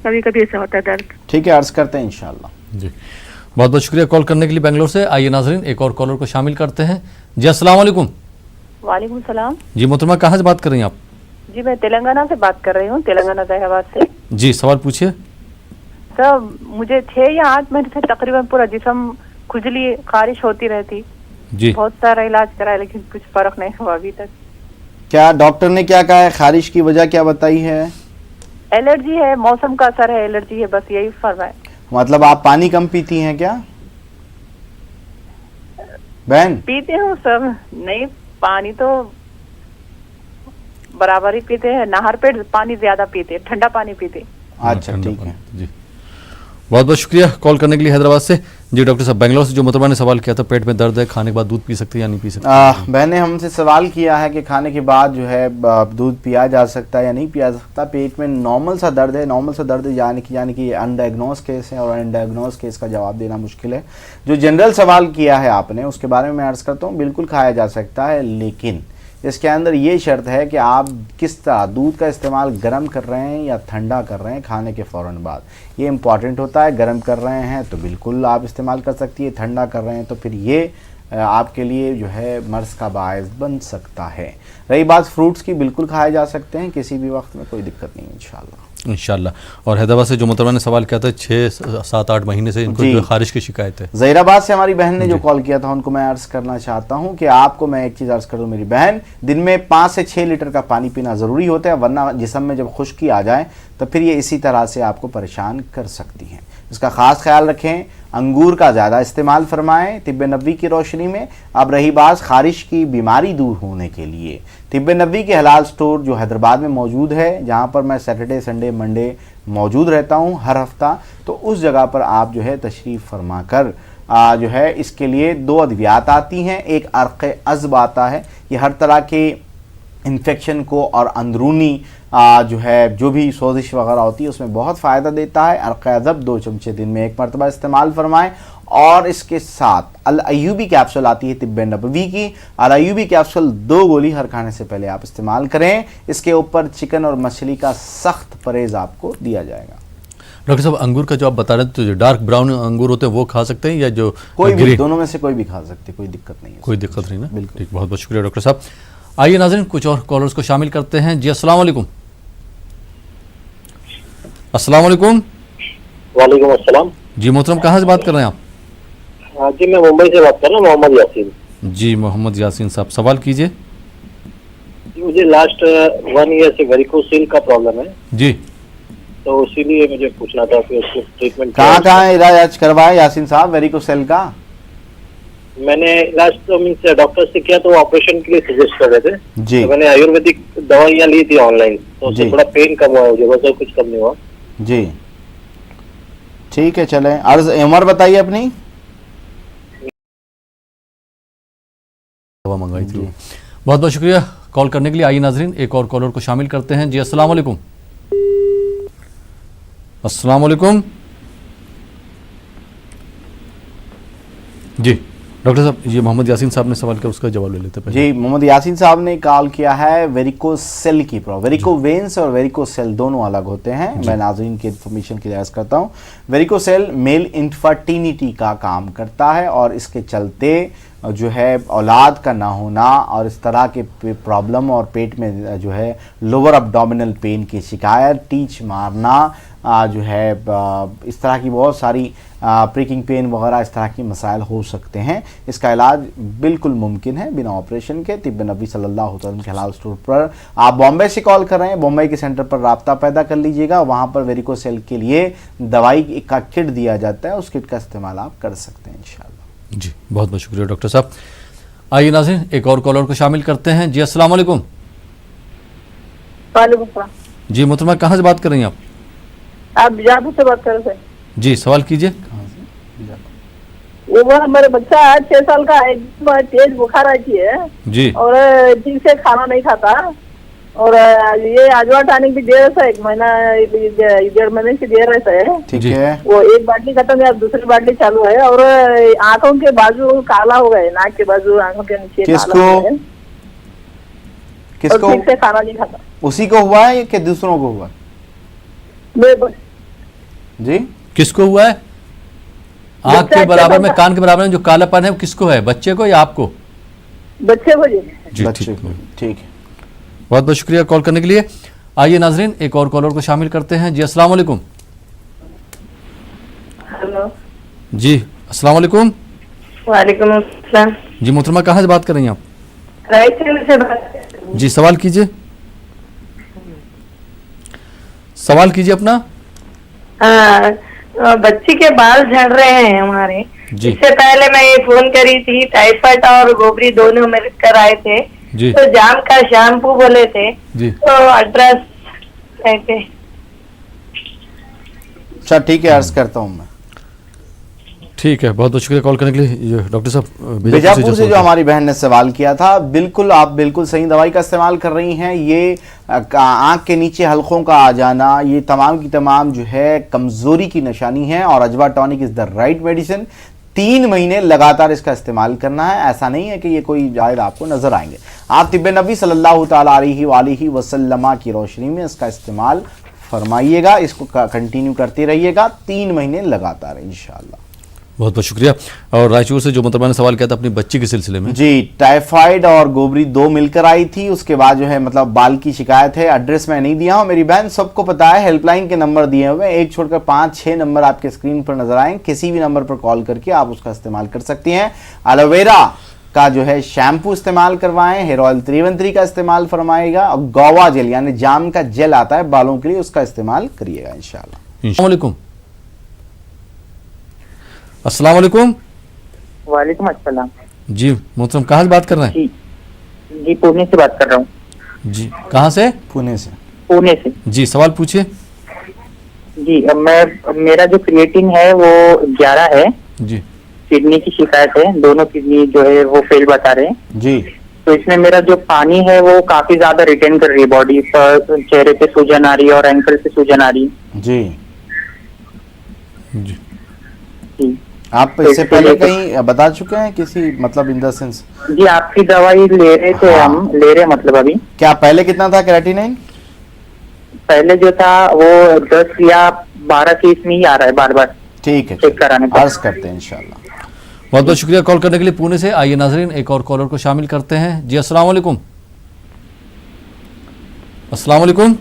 कभी ऐसा होता है दर्द। ठीक है, अर्ज करते हैं इंशाल्लाह। जी बहुत बहुत शुक्रिया कॉल करने के लिए बेंगलोर से। आइए नाजरीन एक और कॉलर को शामिल करते हैं। जी अस्सलाम वालेकुम। वालेकुम सलाम। जी मोहतरमा कहाँ से बात कर रही हैं आप? जी मैं तेलंगाना से बात कर रही हूँ, तेलंगाना दहाबाद से। जी सवाल पूछिए। सर मुझे 6 या 8 महीने से तकरीबन पूरा जिस्म खुजली खारिश होती रहती। जी बहुत सारा इलाज कराया लेकिन कुछ फर्क नहीं हुआ अभी तक। क्या डॉक्टर ने क्या कहा है? खारिश की वजह क्या बताई है? एलर्जी है, मौसम का असर है, एलर्जी है, बस यही फरमाए। मतलब आप पानी कम पीती हैं क्या बहन? पीते हूँ सब, नहीं पानी तो बराबर ही पीते हैं, नहर पे पानी ज्यादा पीते, ठंडा पानी पीते। अच्छा ठीक है जी बहुत बहुत शुक्रिया कॉल करने के लिए हैदराबाद से। जी डॉक्टर साहब, बेंगलोर से जो मोहतरमा ने सवाल किया था, पेट में दर्द है, खाने के बाद दूध पी सकते हैं या नहीं पी सकते? बहन ने हमसे सवाल किया है कि खाने के बाद जो है दूध पिया जा सकता है या नहीं पिया जा सकता। पेट में नॉर्मल सा दर्द है, नॉर्मल सा दर्द यानी कि अनडायग्नोज केस है, और अनडायग्नोज केस का जवाब देना मुश्किल है। जो जनरल सवाल किया है आपने, उसके बारे में मैं अर्ज़ करता हूँ, बिल्कुल खाया जा सकता है, लेकिन इसके अंदर ये शर्त है कि आप किस तरह दूध का इस्तेमाल गर्म कर रहे हैं या ठंडा कर रहे हैं खाने के फ़ौरन बाद, ये इम्पॉर्टेंट होता है। गर्म कर रहे हैं तो बिल्कुल आप इस्तेमाल कर सकती है, ठंडा कर रहे हैं तो फिर ये आपके लिए जो है मर्ज़ का बायस बन सकता है। रही बात फ्रूट्स की, बिल्कुल खाए जा सकते हैं किसी भी वक्त में, कोई दिक्कत नहीं इंशाल्लाह। और हैदराबाद से जो मोहतरमा ने सवाल किया था, 6-7-8 महीने से इनको जो खारिश की शिकायत है। ज़हीराबाद से हमारी बहन ने जो कॉल किया था, उनको मैं अर्ज़ करना चाहता हूं कि आपको मैं एक चीज़ अर्ज़ कर दूं मेरी बहन, दिन में 5 से 6 लीटर का पानी पीना ज़रूरी होता है, वरना जिस्म में जब खुश्की आ जाए तो फिर ये इसी तरह से आपको परेशान कर सकती हैं। इसका ख़ास ख्याल रखें। अंगूर का ज़्यादा इस्तेमाल फरमाएं तिब्बे नबवी की रोशनी में। अब रही बात खारिश की बीमारी दूर होने के लिए, तिब्बे नबवी के हलाल स्टोर जो हैदराबाद में मौजूद है, जहाँ पर मैं सैटरडे संडे मंडे मौजूद रहता हूँ हर हफ्ता, तो उस जगह पर आप जो है तशरीफ़ फरमा कर जो है इसके लिए 2 अद्वियात आती हैं। एक अर्क़ अज़ब आता है, ये हर तरह के इन्फेक्शन को और अंदरूनी जो है जो भी सोजिश वगैरह होती है उसमें बहुत फ़ायदा देता है। अर्क़ अज़ब 2 चमचे दिन में 1 मरतबा इस्तेमाल फरमाएं। और इसके साथ अल अयूबी कैप्सूल आती है तिब्बे नबवी की, अल अयूबी कैप्सूल 2 गोली हर खाने से पहले आप इस्तेमाल करें। इसके ऊपर चिकन और मछली का सख्त परहेज़ आपको दिया जाएगा। डॉक्टर साहब, अंगूर का जो आप बता रहे थे, तो जो डार्क ब्राउन अंगूर होते हैं वो खा सकते हैं या जो कोई भी, दोनों में से कोई भी खा सकते हैं, कोई दिक्कत नहीं है। कोई दिक्कत नहीं ना? बिल्कुल। ठीक, बहुत बहुत शुक्रिया डॉक्टर साहब। आइए नाज़रीन, कुछ और कॉलर्स को शामिल करते हैं। जी अस्सलाम वालेकुम। अस्सलाम वालेकुम। वालेकुम अस्सलाम। जी मोहतरम, कहाँ से बात कर रहे हैं आप? जी मैं मुंबई से बात कर रहा हूँ, मोहम्मद यासीन। जी मोहम्मद यासीन साहब, सवाल कीजिए। मुझे लास्ट 1 ईयर से वेरिकोसिल का प्रॉब्लम है जी, तो इसीलिए मुझे पूछना था कि उसको ट्रीटमेंट कहाँ इलाज करवाया यासीन साहब वेरिकोसेल का? मैंने लास्ट मीन्स डॉक्टर से किया, तो ऑपरेशन के लिए सजेस्ट कर रहे थे जी। तो मैंने आयुर्वेदिक दवाइयाँ ली थी ऑनलाइन, तो उससे थोड़ा पेन कम हुआ, मुझे वैसे कुछ कम नहीं हुआ जी। ठीक है, चलें। अर्ज उम्र बताइए अपनी। दवा मंगाई थी। बहुत बहुत शुक्रिया कॉल करने के लिए। आइए नाजरीन, एक और कॉलर को शामिल करते हैं। जी अस्सलाम वालेकुम। अस्सलाम वालेकुम। जी डॉक्टर साहब, ये मोहम्मद यासीन साहब ने सवाल किया, उसका जवाब ले लेते हैं। जी, मोहम्मद यासीन साहब ने कॉल किया है वेरिकोसेल की प्रॉब्लम। वेरिकोवेंस और वेरिकोसेल दोनों अलग होते हैं। मैं नाज़रीन की इन्फॉर्मेशन के लिए अर्ज़ करता हूँ, वेरिकोसेल मेल इनफर्टिलिटी का काम करता है और इसके चलते जो है औलाद का ना होना और इस तरह के प्रॉब्लम और पेट में जो है लोअर अब्डोमिनल पेन की शिकायत, टीच मारना जो है इस तरह की बहुत सारी प्रिकिंग पेन वगैरह इस तरह की मसाइल हो सकते हैं। इसका इलाज बिल्कुल मुमकिन है बिना ऑपरेशन के। तिब्बे नबी सल्लल्लाहु अलैहि वसल्लम के हलाल स्टोर पर आप बॉम्बे से कॉल कर रहे हैं, बॉम्बे के सेंटर पर राब्ता पैदा कर लीजिएगा। वहाँ पर वेरिकोसेल के लिए दवाई का किट दिया जाता है, उस किट का इस्तेमाल आप कर सकते हैं इंशाल्लाह। जी बहुत बहुत शुक्रिया डॉक्टर साहब। आइए नाज़रीन, एक और कॉलर को शामिल करते हैं। जी अस्सलाम वालेकुम। जी मोहतरमा, कहाँ से बात कर रही हैं आप? बीजापुर से बात कर रहे थे। जी सवाल कीजिए। वो हमारे बच्चा 6 साल का है, तेज बुखार आती है जी, और ठीक से खाना नहीं खाता, और ये अजवा टॉनिक भी दे रहा था, 1 महीना 1.5 महीने से दे रहे थे। ठीक है, वो 1 बाटली खत्म है, अब दूसरी बाटली चालू है, और आंखों के बाजू काला हो गए, नाक के बाजू, आंखों के नीचे काला हो गए, किसको ठीक से खाना नहीं खाता। उसी को हुआ है कि दूसरों को हुआ? जी, किसको हुआ है? आंख के बराबर में, कान के बराबर में जो कालापन है वो किसको है, बच्चे को या आपको? बच्चे को जी। ठीक है, बहुत बहुत शुक्रिया कॉल करने के लिए। आइए नाजरीन, एक और कॉलर को शामिल करते हैं। जी अस्सलाम वालेकुम। हेलो जी अस्सलाम वालेकुम। वालेकुम अस्सलाम। जी मोहतरमा, कहाँ से बात कर रही हैं आप? रायचूर से बात। जी सवाल कीजिए, सवाल कीजिए अपना। बच्ची के बाल झड़ रहे हैं हमारे। इससे पहले मैं ये फोन करी थी, टाइफाइड और गोबरी दोनों मिलकर आए थे जी। तो जाम का शैम्पू बोले थे जी। तो एड्रेस कहते। अच्छा ठीक है, अर्ज करता हूँ मैं। ठीक है, बहुत बहुत शुक्रिया कॉल करने के लिए डॉक्टर साहब। बीजापुर से जो हमारी बहन ने सवाल किया था, बिल्कुल आप बिल्कुल सही दवाई का इस्तेमाल कर रही हैं। ये आंख के नीचे हलकों का आ जाना, ये तमाम की तमाम जो है कमजोरी की निशानी है और Ajwa tonic is the right medicine. 3 महीने लगातार इसका इस्तेमाल करना है, ऐसा नहीं है कि ये कोई जायद आपको नजर आएंगे। आप तिब्बे नबी सल्लल्लाहु तआला अलैहि वसल्लम की रोशनी में इसका इस्तेमाल फरमाइएगा, इसको कंटिन्यू करते रहिएगा 3 महीने लगातार इंशाअल्लाह। बहुत बहुत शुक्रिया। और रायचूर से जो मोहतरमा ने सवाल किया था अपनी बच्ची के सिलसिले में, जी, टाइफाइड और गोबरी 2 मिलकर आई थी, उसके बाद जो है मतलब बाल की शिकायत है। एड्रेस मैं नहीं दिया हूं, मेरी बहन सबको पता है, हेल्पलाइन के नंबर दिए हुए, एक छोड़कर 5-6 नंबर आपके स्क्रीन पर नजर आए, किसी भी नंबर पर कॉल करके आप उसका इस्तेमाल कर सकती हैं। एलोवेरा का जो है शैम्पू इस्तेमाल करवाएं, हेयर ऑयल 313 का इस्तेमाल फरमाएगा और गोवा जेल यानी जाम का जेल आता है बालों के लिए, उसका इस्तेमाल करिएगा इंशाल्लाह। अस्सलाम वालेकुम। वालेकुम अस्सलाम। जी मोहतरम, कहाँ से बात कर रहे हैं? जी पुणे से बात कर रहा हूँ। जी कहाँ से? पुणे से। पुणे से। जी सवाल पूछिए। जी मेरा जो क्रिएटिन है वो 11 है जी। किडनी की शिकायत है, दोनों किडनी जो है वो फेल बता रहे हैं जी। तो इसमें मेरा जो पानी है वो काफी ज्यादा रिटेन कर रही है, बॉडी पर चेहरे पे सूजन आ रही है और एंकल पे सूजन आ रही है। जी जी जी। आप इससे पहले कहीं बता चुके हैं किसी मतलब इन द सेंस? जी आपकी दवाई ले रहे थे, हम ले रहे मतलब अभी। क्या पहले कितना था क्रेटिनिन? पहले जो था वो 10 या 12 के इसमें ही आ रहा है बार बार। ठीक है, चेक कराने पर अर्ज करते हैं इंशाल्लाह। बहुत बहुत शुक्रिया कॉल करने के लिए पुणे से। आइए नाजरीन एक और कॉलर को शामिल करते हैं। जी अस्सलाम वालेकुम। अस्सलाम वालेकुम।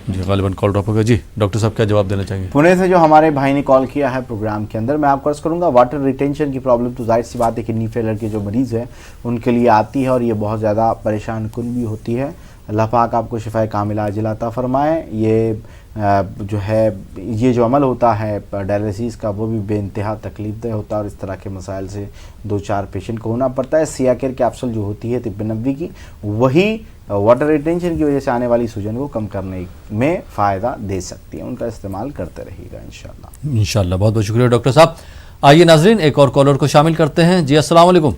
जी गालिबन कॉल ड्रॉप हो गया। जी डॉक्टर साहब क्या जवाब देना चाहेंगे? पुणे से जो हमारे भाई ने कॉल किया है प्रोग्राम के अंदर, मैं आपको अर्ज करूंगा वाटर रिटेंशन की प्रॉब्लम तो जाहिर सी बात है किडनी फेलियर के जो मरीज़ है उनके लिए आती है और ये बहुत ज़्यादा परेशान कुन भी होती है। अल्लाह पाक आपको शिफाए कामिला अजिला अता फरमाए। ये जो है ये जो अमल होता है डायलिसिस का वो भी बेइंतहा तकलीफदेह होता है और इस तरह के मसाइल से 2-4 पेशेंट को होना पड़ता है। सियाकेर कैप्सूल जो होती है तिब्बे नबवी की, वही वाटर रिटेंशन की वजह से आने वाली सूजन को कम करने में फ़ायदा दे सकती है। उनका इस्तेमाल करते रहिएगा इंशाल्लाह। इंशाल्लाह। बहुत बहुत शुक्रिया डॉक्टर साहब। आइए नाजरीन एक और कॉलर को शामिल करते हैं। जी अस्सलाम वालेकुम।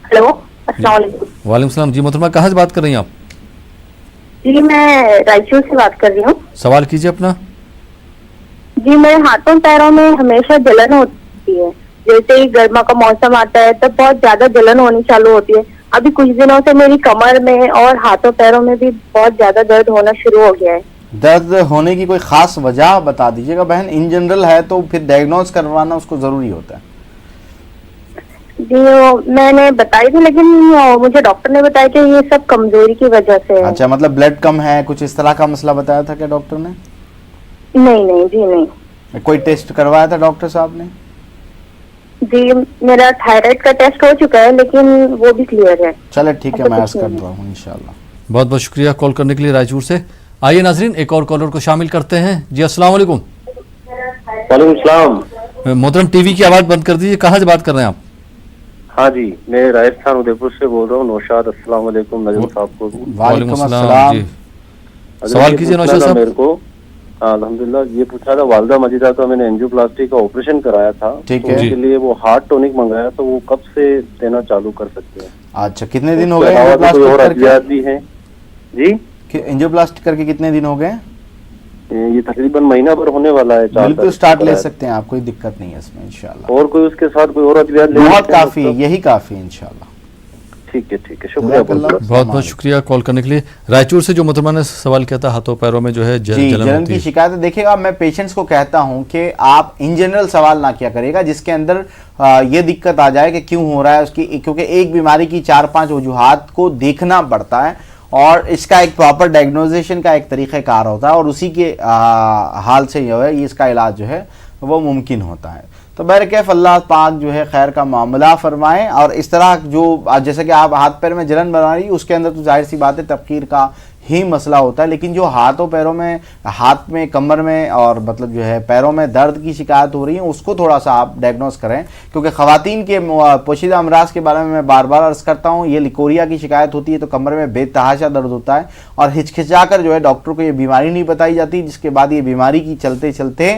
हेलो अस्सलाम वालेकुम। वालेकुम सलाम। जी मोहतरमा कहाँ से बात कर रही हैं आप? जी मैं रायचूर से बात कर रही हूँ। सवाल कीजिए अपना। जी मेरे हाथों पैरों में हमेशा जलन होती है, जैसे ही गर्मा का मौसम आता है तब बहुत ज्यादा जलन होनी चालू होती है। अभी कुछ दिनों से मेरी कमर में और हाथों पैरों में भी बहुत ज्यादा दर्द होना शुरू हो गया है। दर्द होने की कोई खास वजह बता दीजिएगा बहन। इन जनरल है तो फिर डायग्नोज करवाना उसको जरूरी होता है। जी मैंने बताई थी लेकिन मुझे डॉक्टर ने बताया कि ये सब कमजोरी की वजह से है। अच्छा, मतलब ब्लड कम है, कुछ इस तरह का मसला बताया था क्या डॉक्टर ने? नहीं जी नहीं। कोई टेस्ट करवाया था डॉक्टर साहब ने? जी मेरा थायराइड का टेस्ट हो चुका है लेकिन वो भी क्लियर है। चले ठीक है, मैं अर्ज कर दूंगा इंशाल्लाह। बहुत बहुत शुक्रिया कॉल करने के लिए रायचूर से। आइए नाजरीन एक और कॉलर को शामिल करते हैं। जी अस्सलाम वालेकुम। वालेकुम सलाम। मोहतरम टीवी की आवाज बंद कर दीजिए। कहाँ से बात कर रहे हैं आप? हाँ जी, मैं राजस्थान उदयपुर से बोल रहा हूँ। नौशाद अस्सलाम वालेकुम नजम साहब को। वालेकुम अस्सलाम जी। सवाल कीजिए नौशाद साहब। मेरे को अल्हम्दुलिल्लाह ये पूछा था, वालदा मजीदा का मैंने एंजियोप्लास्टी का ऑपरेशन कराया था, ठीक है, तो उसके लिए वो हार्ट टॉनिक मंगाया, तो वो कब से देना चालू कर सकते हैं? अच्छा, कितने दिन हो गए भी हैं जी? एंजियोप्लास्टी करके कितने दिन हो गए? ये तकरीबन महीना भर होने वाला है। बिल्कुल स्टार्ट ले सकते हैं आप, कोई दिक्कत नहीं है इसमें इंशाल्लाह। और कोई उसके साथ कोई और अद्वियात ले? बहुत काफी है, यही काफी है इंशाल्लाह। ठीक है शुक्रिया। बहुत बहुत शुक्रिया कॉल करने के लिए। रायचूर से जो मोहतरमा ने सवाल किया था हाथों पैरों में जो है जलन की शिकायत है। देखिएगा मैं पेशेंट्स को कहता हूं कि आप इन जनरल सवाल ना किया करिएगा जिसके अंदर ये दिक्कत आ जाए कि क्यों हो रहा है उसकी, क्योंकि एक बीमारी की 4-5 वजूहात को देखना पड़ता है और इसका एक प्रॉपर डायग्नोजेशन का एक तरीक़ाकार होता है और उसी के हाल से जो है इसका इलाज जो है वो मुमकिन होता है। तो बहरकैफ अल्लाह पाक जो है खैर का मामला फरमाएं। और इस तरह जो जैसे कि आप हाथ पैर में जलन बना रही उसके अंदर तो जाहिर सी बात है तबकीर का ही मसला होता है, लेकिन जो हाथों पैरों में, हाथ में, कमर में और मतलब जो है पैरों में दर्द की शिकायत हो रही है उसको थोड़ा सा आप डायग्नोस करें, क्योंकि ख़वातीन के पोशीदा अमराज के बारे में मैं बार बार अर्ज़ करता हूँ। ये लिकोरिया की शिकायत होती है तो कमर में बेतहाशा दर्द होता है और हिचकिचा कर जो है डॉक्टर को ये बीमारी नहीं बताई जाती, जिसके बाद ये बीमारी की चलते चलते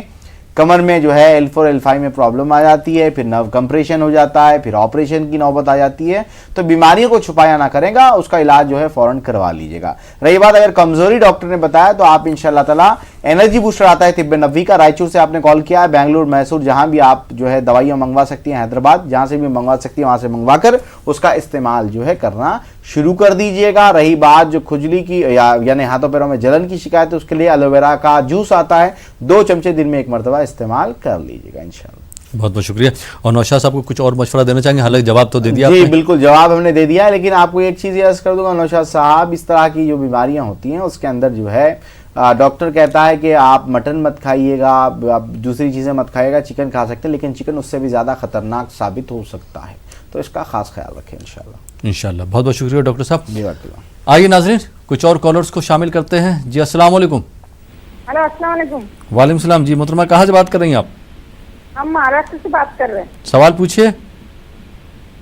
कमर में जो है L4 L5 में प्रॉब्लम आ जाती है, फिर नर्व कंप्रेशन हो जाता है, फिर ऑपरेशन की नौबत आ जाती है। तो बीमारियों को छुपाया ना करेगा, उसका इलाज जो है फौरन करवा लीजिएगा। रही बात अगर कमजोरी डॉक्टर ने बताया तो आप इंशाल्लाह ताला एनर्जी बूस्टर आता है तिब्बे नबवी का, रायचूर से आपने कॉल किया है, बेंगलुरु मैसूर जहां भी आप जो है दवाइयां मंगवा सकती हैं, हैदराबाद जहां से भी मंगवा सकती हैं वहां से मंगवाकर उसका इस्तेमाल जो है करना शुरू कर दीजिएगा। रही बात जो खुजली की यानी हाथों पैरों में जलन की शिकायत है, उसके लिए एलोवेरा का जूस आता है, 2 चमचे दिन में 1 मरतबा इस्तेमाल कर लीजिएगा इंशाल्लाह। बहुत बहुत शुक्रिया। और नौशाद साहब को कुछ और मशवरा देना चाहेंगे? हालांकि जवाब तो दे दिया जी आपने। बिल्कुल जवाब हमने दे दिया है, लेकिन आपको एक चीज अर्ज कर दूंगा नौशाद साहब, इस तरह की जो बीमारियां होती हैं उसके अंदर जो है डॉक्टर कहता है कि आप मटन मत खाइएगा, आप दूसरी चीजें मत खाइएगा, चिकन खा सकते हैं, लेकिन चिकन उससे भी ज्यादा खतरनाक साबित हो सकता है, तो इसका खास ख्याल रखें इंशाल्लाह। बहुत बहुत शुक्रिया डॉक्टर साहब। जी आइए नाज़रीन कुछ और कॉलर्स को शामिल करते हैं। जी अस्सलाम वालेकुम। हेलो अस्सलाम वालेकुम। वालेकुम सलाम। जी मोहतरमा कहाँ से बात कर रही हैं आप? हम महाराष्ट्र से बात कर रहे हैं। सवाल पूछिए।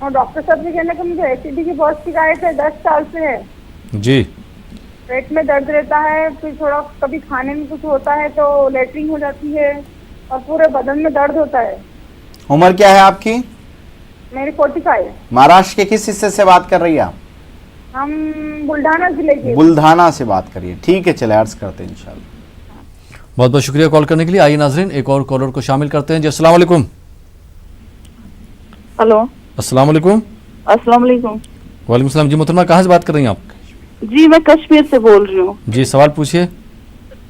और डॉक्टर साहब जी कहने का मुझे एसिडी की बहुत शिकायत है, 10 साल से है। जी। पेट में दर्द रहता है, फिर थोड़ा कभी खाने में कुछ होता है तो लेटरिन हो जाती है और पूरे बदन में दर्द होता है। उम्र क्या है आपकी? मेरी 45 है। महाराष्ट्र के किस हिस्से से बात कर रही है आप? हम बुल्ढाना जिले के। बुल्ढाना से बात करिए, ठीक है, चले अर्ज करते हैं इंशाल्लाह। बहुत बहुत शुक्रिया कॉल करने के लिए। आइए नाज़रीन एक और कॉलर को शामिल करते हैं। जी अस्सलाम वालेकुम। हेलो अस्सलाम वालेकुम। अस्सलाम वालेकुम। वालेकुम सलाम। जी मोहतरमा कहाँ से बात कर रही हैं आप? जी मैं कश्मीर से बोल रही हूँ। जी सवाल पूछिए।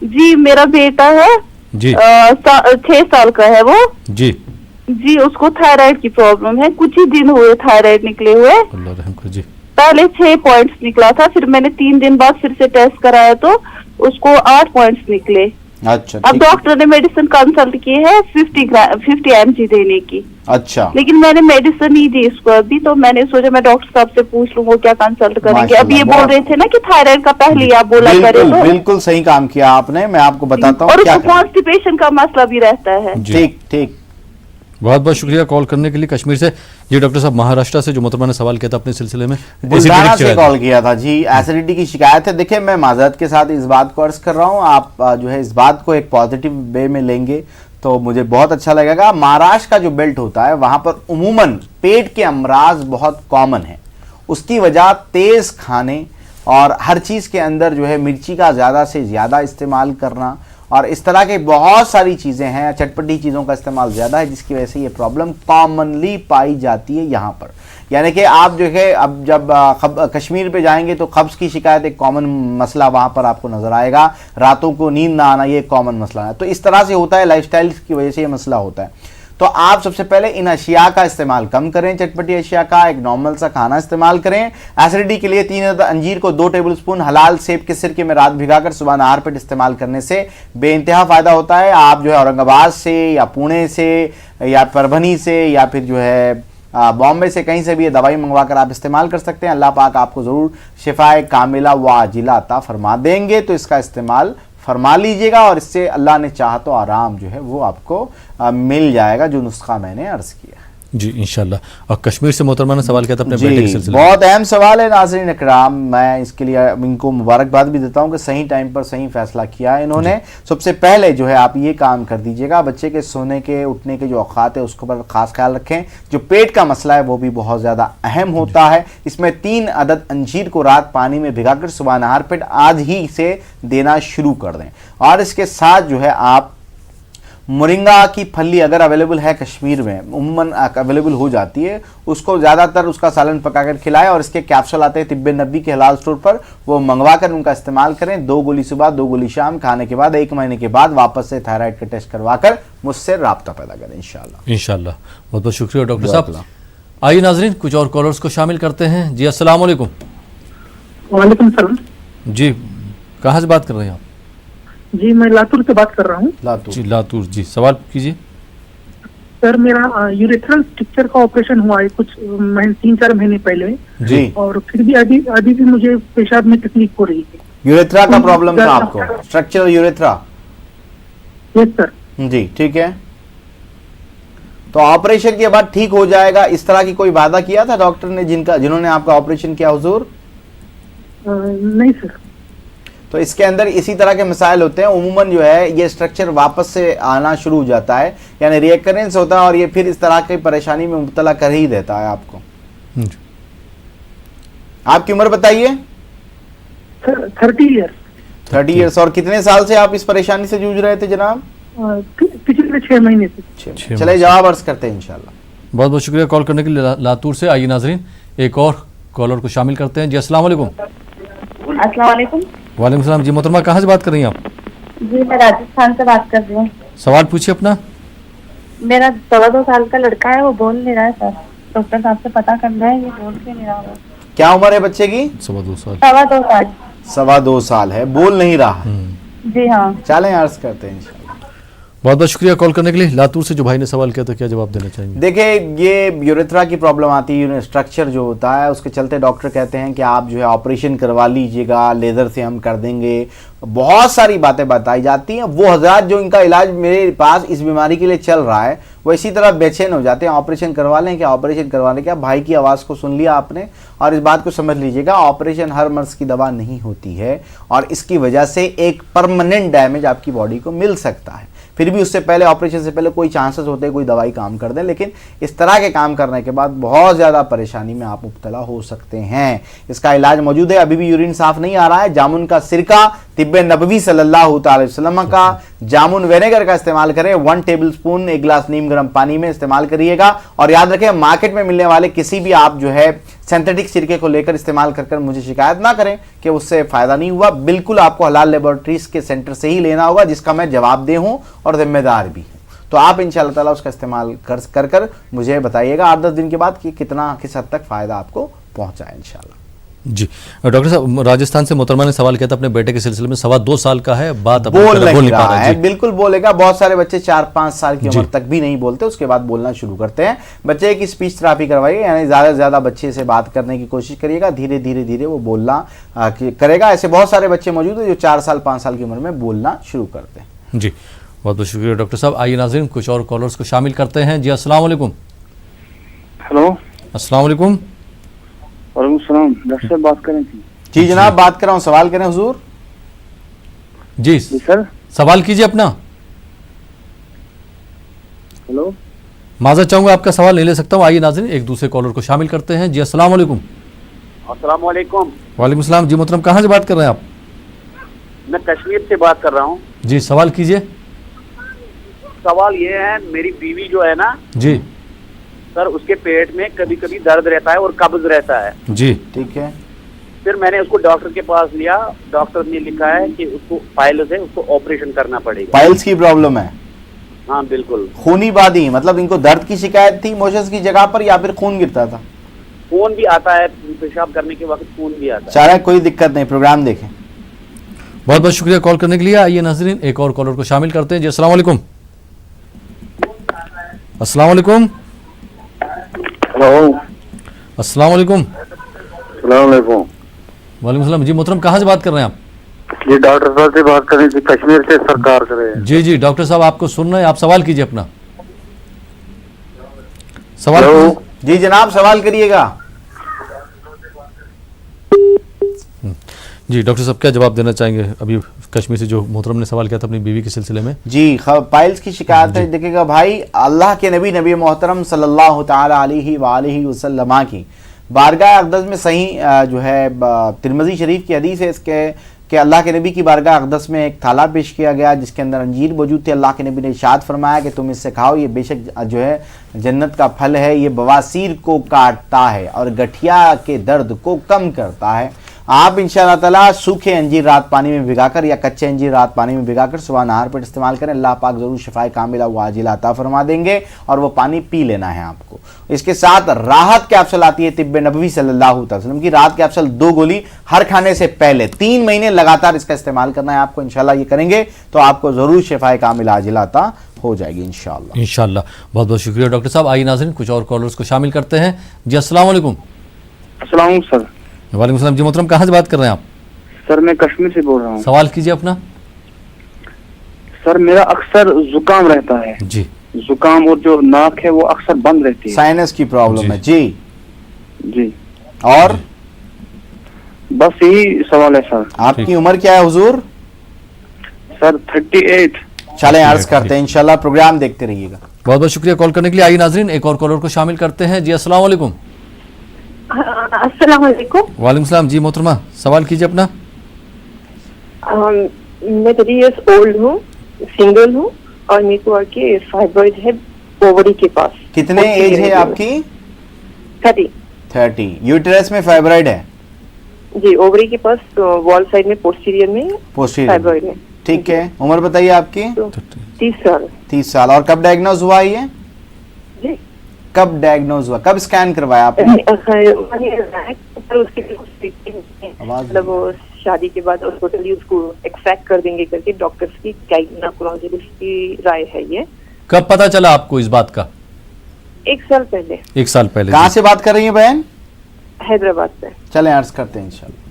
जी मेरा बेटा है जी 6 साल का है वो। जी जी उसको थायराइड की प्रॉब्लम है, कुछ ही दिन हुए थायराइड निकले हुए। अल्लाह रहम करे। जी पहले 6 पॉइंट्स निकला था, फिर मैंने 3 दिन बाद फिर से टेस्ट कराया तो उसको 8 पॉइंट्स निकले। अच्छा। अब डॉक्टर ने मेडिसिन कंसल्ट की है 50 mg देने की। अच्छा। लेकिन मैंने मेडिसिन नहीं दी इसको अभी, तो मैंने सोचा मैं डॉक्टर साहब से पूछ लूं वो क्या कंसल्ट करेंगे। अब ये बोल रहे थे ना कि थायराइड का पहले ही आप बोला करें तो। बिल्कुल सही काम किया आपने, मैं आपको बताता हूँ और क्या उसको कॉन्स्टिपेशन का मसला भी रहता है। ठीक ठीक। बहुत बहुत शुक्रिया कॉल करने के लिए कश्मीर से। जी डॉक्टर साहब महाराष्ट्र से जो मोहतरमा ने सवाल किया था अपने सिलसिले में, बुल्ढाना से कॉल किया था जी, एसिडिटी की शिकायत है। देखिए मैं माजरत के साथ इस बात को अर्ज कर रहा हूँ, आप जो है इस बात को एक पॉजिटिव वे में लेंगे तो मुझे बहुत अच्छा लगेगा। महाराष्ट्र का जो बेल्ट होता है वहां पर उमूमन पेट के अमराज बहुत कॉमन है, उसकी वजह तेज खाने और हर चीज के अंदर जो है मिर्ची का ज्यादा से ज्यादा इस्तेमाल करना और इस तरह के बहुत सारी चीजें हैं, चटपटी चीजों का इस्तेमाल ज्यादा है, जिसकी वजह से ये प्रॉब्लम कॉमनली पाई जाती है यहाँ पर। यानी कि आप जो है अब जब कश्मीर पे जाएंगे तो कब्ज की शिकायत एक कॉमन मसला वहां पर आपको नजर आएगा, रातों को नींद ना आना ये कॉमन मसला है। तो इस तरह से होता है, लाइफस्टाइल की वजह से ये मसला होता है। तो आप सबसे पहले इन अशिया का इस्तेमाल कम करें, चटपटी अशिया का, एक नॉर्मल सा खाना इस्तेमाल करें। एसिडिटी के लिए 3 अंजीर को 2 टेबलस्पून हलाल सेब के सिरके में रात भिगाकर सुबह नहार पेट इस्तेमाल करने से बेइंतहा फायदा होता है। आप जो है औरंगाबाद से या पुणे से या परभनी से या फिर जो है बॉम्बे से कहीं से भी ये दवाई मंगवाकर आप इस्तेमाल कर सकते हैं। अल्लाह पाक आपको जरूर शिफाए कामिला व आजिला अता फरमा देंगे, तो इसका इस्तेमाल फरमा लीजिएगा और इससे अल्लाह ने चाहा तो आराम जो है वो आपको मिल जाएगा, जो नुस्खा मैंने अर्ज किया। जी इंशाल्लाह। और कश्मीर से मोहतरमा ने सवाल किया था अपने बेटे के सिलसिले बहुत अहम सवाल है नाज़रीन इकराम, मैं इसके लिए इनको मुबारकबाद भी देता हूं कि सही टाइम पर सही फैसला किया है इन्होंने। सबसे पहले जो है आप ये काम कर दीजिएगा, बच्चे के सोने के उठने के जो औकात है उसके ऊपर खास ख्याल रखें। जो पेट का मसला है वो भी बहुत ज़्यादा अहम होता है। इसमें 3 अदद अंजीर को रात पानी में भिगाकर सुबह नहार पेट आज ही से देना शुरू कर दें। और इसके साथ जो है आप मोरिंगा की फली अगर अवेलेबल है कश्मीर में, उम्मन अवेलेबल हो जाती है, उसको ज़्यादातर उसका सालन पकाकर खिलाएं और इसके कैप्सूल आते हैं तिब्बे नबवी के हलाल स्टोर पर, वो मंगवा कर उनका इस्तेमाल करें। 2 गोली सुबह 2 गोली शाम खाने के बाद 1 महीने के बाद वापस से थायराइड का टेस्ट करवाकर मुझसे राब्ता पैदा करें इंशाल्लाह। इंशाल्लाह। बहुत बहुत शुक्रिया डॉक्टर साहब। आइए नाजरीन कुछ और कॉलर्स को शामिल करते हैं। जी अस्सलाम वालेकुम। वालेकुम सलाम। जी कहाँ से बात कर रहे हैं आप? जी मैं लातूर से बात कर रहा हूँ। जी लातूर। जी सवाल कीजिए। सर मेरा यूरेथ्रल स्ट्रक्चर का ऑपरेशन हुआ है कुछ 3-4 महीने पहले जी, और फिर भी अभी भी मुझे पेशाब में तकलीफ हो रही है। यूरेथ्रा का प्रॉब्लम था आपको? Structural urethra? Yes sir. जी ठीक है, तो ऑपरेशन के बाद ठीक हो जाएगा, इस तरह की कोई वादा किया था डॉक्टर ने जिन्होंने आपका ऑपरेशन किया हुजूर? नहीं सर। तो इसके अंदर इसी तरह के मसाइल होते हैं। उमूमन जो है ये स्ट्रक्चर वापस से आना शुरू हो जाता है, यानी रिकरेंस होता है और ये फिर इस तरह की परेशानी में मुब्तला कर ही देता है आपको। आपकी उम्र बताइए? 30 ईयर्स। 30 ईयर्स। और कितने साल से आप इस परेशानी से जूझ रहे थे जनाब? पिछले 6 महीने से। चले जवाब अर्ज करते हैं इंशाल्लाह। बहुत बहुत शुक्रिया कॉल करने के लिए लातूर से। आइए नाजरीन एक और कॉलर को शामिल करते हैं। जी अस्सलाम वालेकुम। अस्सलाम वालेकुम। वालेकुम सलाम। जी मोहतरमा कहाँ से बात कर रही हैं आप? जी मैं राजस्थान से बात कर रही हूँ। सवाल पूछिए अपना। मेरा 2.25 साल का लड़का है, वो बोल नहीं रहा है सर, डॉक्टर साहब से पता करना है, ये बोल क्यों नहीं रहा है। क्या उम्र है बच्चे की? 2.25 साल। 2.25 साल है, बोल नहीं रहा है। जी हाँ। चलें अर्ज करते हैं इंशाल्लाह। बहुत बहुत शुक्रिया कॉल करने के लिए। लातूर से जो भाई ने सवाल किया था, क्या जवाब देना चाहेंगे? देखिए ये यूरेथ्रा की प्रॉब्लम आती है, स्ट्रक्चर जो होता है उसके चलते डॉक्टर कहते हैं कि आप जो है ऑपरेशन करवा लीजिएगा, लेज़र से हम कर देंगे, बहुत सारी बातें बताई जाती हैं। वो हजरात जो इनका इलाज मेरे पास इस बीमारी के लिए चल रहा है वो इसी तरह बेचैन हो जाते हैं, ऑपरेशन करवा लें क्या, ऑपरेशन करवाने क्या। भाई की आवाज़ को सुन लिया आपने और इस बात को समझ लीजिएगा, ऑपरेशन हर मर्ज की दवा नहीं होती है और इसकी वजह से एक परमानेंट डैमेज आपकी बॉडी को मिल सकता है। फिर भी उससे पहले, ऑपरेशन से पहले कोई चांसेस होते हैं कोई दवाई काम कर दे, लेकिन इस तरह के काम करने के बाद बहुत ज़्यादा परेशानी में आप मुब्तला हो सकते हैं। इसका इलाज मौजूद है। अभी भी यूरिन साफ नहीं आ रहा है, जामुन का सिरका, तिब्बे नबवी सल्लल्लाहु अलैहि वसल्लम का जामुन विनेगर का इस्तेमाल करें। 1 टेबलस्पून 1 गिलास नीम गर्म पानी में इस्तेमाल करिएगा। और याद रखें, मार्केट में मिलने वाले किसी भी आप जो है सिंथेटिक सिरके को लेकर इस्तेमाल कर मुझे शिकायत ना करें कि उससे फायदा नहीं हुआ। बिल्कुल आपको हलाल लेबोरेटरीज के सेंटर से ही लेना होगा, जिसका मैं जवाबदेह हूं और जिम्मेदार भी हूं। तो आप इंशाअल्लाह ताला उसका इस्तेमाल कर मुझे बताइएगा 8-10 दिन के बाद कि किस हद तक फायदा आपको पहुंचा है इंशाअल्लाह। जी डॉक्टर साहब, राजस्थान से मोहतरमा ने सवाल किया था अपने बेटे के सिलसिले में। 2.25 साल का है, बात बोल नहीं रहा है। बिल्कुल बोलेगा। बहुत सारे बच्चे 4-5 साल की उम्र तक भी नहीं बोलते, उसके बाद बोलना शुरू करते हैं। बच्चे की स्पीच थेरेपी करवाइए, यानी ज़्यादा से ज़्यादा बच्चे से बात करने की कोशिश करिएगा। धीरे धीरे वो बोलना करेगा। ऐसे बहुत सारे बच्चे मौजूद हैं जो 4 साल 5 साल की उम्र में बोलना शुरू करते हैं। जी बहुत बहुत शुक्रिया डॉक्टर साहब। आइए नाज़रीन कुछ और कॉलर्स को शामिल करते हैं। जी अस्सलाम वालेकुम। हेलो। अस्सलाम वालेकुम। वालेकुम सलाम। डॉक्टर साहब बात करें थी? जी जनाब बात कर रहा हूँ, सवाल करें हुजूर। जी सर सवाल कीजिए अपना। हेलो। माज़रत चाहूँगा आपका सवाल नहीं ले सकता हूँ। आइए नाज़रीन एक दूसरे कॉलर को शामिल करते हैं। जी अस्सलाम वालेकुम। अस्सलाम वालेकुम। वालेकुम सलाम। जी मोहतरम कहाँ से बात कर रहे हैं आप? मैं कश्मीर से बात कर रहा हूँ। जी सवाल कीजिए। सवाल ये है, मेरी बीवी जो है ना जी सर, उसके पेट में कभी कभी दर्द रहता है और कब्ज रहता है। जी ठीक है। फिर मैंने उसको डॉक्टर के पास लिया, डॉक्टर ने लिखा है कि उसको पाइल्स है, उसको ऑपरेशन करना पड़ेगा। पाइल्स की प्रॉब्लम है? हाँ बिल्कुल। खूनी बादी, मतलब इनको दर्द की शिकायत थी मोशंस की जगह पर या फिर खून गिरता था? खून भी आता है, पेशाब करने के वक्त खून भी आता है। चलें कोई दिक्कत नहीं, प्रोग्राम देखें। बहुत बहुत शुक्रिया कॉल करने के लिए। आइए नाज़रीन एक और कॉलर को शामिल करते हैं। जी अस्सलाम वालेकुम। अस्सलाम वालेकुम। हेलो। अस्सलाम वालेकुम। अस्सलाम वालेकुम। वालेकुम सलाम। जी मोहतरम कहाँ से बात कर रहे हैं आप? जी डॉक्टर साहब से बात करनी थी, कश्मीर से सरकार करे। जी जी डॉक्टर साहब आपको सुन रहे हैं, आप सवाल कीजिए अपना। सवाल जी जनाब सवाल करिएगा। जी डॉक्टर साहब क्या जवाब देना चाहेंगे अभी कश्मीर से जो मोहतरम ने सवाल किया था अपनी बीवी के सिलसिले में? जी पाइल्स की शिकायत है। देखिएगा भाई, अल्लाह के नबी मोहतरम सल्लल्लाहु ताला अलैहि वसल्लम की बारगाह अक़दस में सही जो है तिरमिज़ी शरीफ की हदीस है इसके कि अल्लाह के नबी की बारगाह अक़दस में एक थाला पेश किया गया जिसके अंदर अंजीर मौजूद थे। अल्लाह के नबी ने इरशाद फरमाया कि तुम इससे खाओ, ये बेशक जो है जन्नत का फल है, ये बवासीर को काटता है और गठिया के दर्द को कम करता है। आप इंशाअल्लाह ताला सूखे अंजीर रात पानी में भिगाकर या कच्चे अंजीर रात पानी में भिगाकर सुबह नहार पर इस्तेमाल करें। अल्लाह पाक ज़रूर शिफाए कामिला व आजिला अता फरमा देंगे और वो पानी पी लेना है आपको। इसके साथ राहत कैप्सूल आती है तिब्बे नबवी सल्लल्लाहु अलैहि वसल्लम की, राहत कैप्सूल 2 गोली हर खाने से पहले 3 महीने लगातार इसका इस्तेमाल करना है आपको। इंशाअल्लाह ये करेंगे तो आपको ज़रूर शिफाए कामिला आजिला अता हो जाएगी इंशाअल्लाह। इंशाअल्लाह। बहुत बहुत शुक्रिया डॉक्टर साहब। आइए नाज़रीन कुछ और कॉलर्स को शामिल करते हैं। जी अस्सलाम वालेकुम। अस्सलाम वालेकुम सर। वालेकुम सलाम। जी मोहतरम कहाँ से बात कर रहे हैं आप? सर मैं कश्मीर से बोल रहा हूँ। सवाल कीजिए अपना। सर मेरा अक्सर जुकाम रहता है। जी जुकाम और जो नाक है वो अक्सर बंद रहती है। साइनस की प्रॉब्लम है। जी जी। और बस यही सवाल है सर। आपकी उम्र क्या है हुजूर? सर 38। चलें अर्ज करते हैं, इंशाल्लाह प्रोग्राम देखते रहिएगा। बहुत बहुत शुक्रिया कॉल करने के लिए। आइए नाजरीन एक और कॉलर को शामिल करते हैं। जी अस्सलाम वालेकुम। अस्सलाम वालेकुम। वालेकुम सलाम। जी मोहतरमा सवाल कीजिए अपना। मैं 30 इयर्स ओल्ड हूँ, सिंगल हूँ और मेरे को आके फाइब्रॉइड है ओवरी के पास। कितने एज है आपकी? 30। यूटेरस में फाइब्रॉइड है? जी, ओवरी के पास वॉल साइड में पोस्टीरियर में फाइब्रॉइड है। ठीक है, उम्र बताइए आपकी? 30 साल। 30 साल। और कब डायग्नोज हुआ ये? जी, कब डायग्नोज हुआ, कब स्कैन करवाया आपने? मतलब शादी के बाद टोटली उसको एक्सट्रैक्ट कर देंगे करके डॉक्टर्स की गाइनेकोलॉजिस्ट की राय है ये। कब पता चला आपको इस बात का? 1 साल पहले। 1 साल पहले। कहाँ से बात कर रही है बहन? हैदराबाद से। चलें अर्ज करते हैं इंशाल्लाह।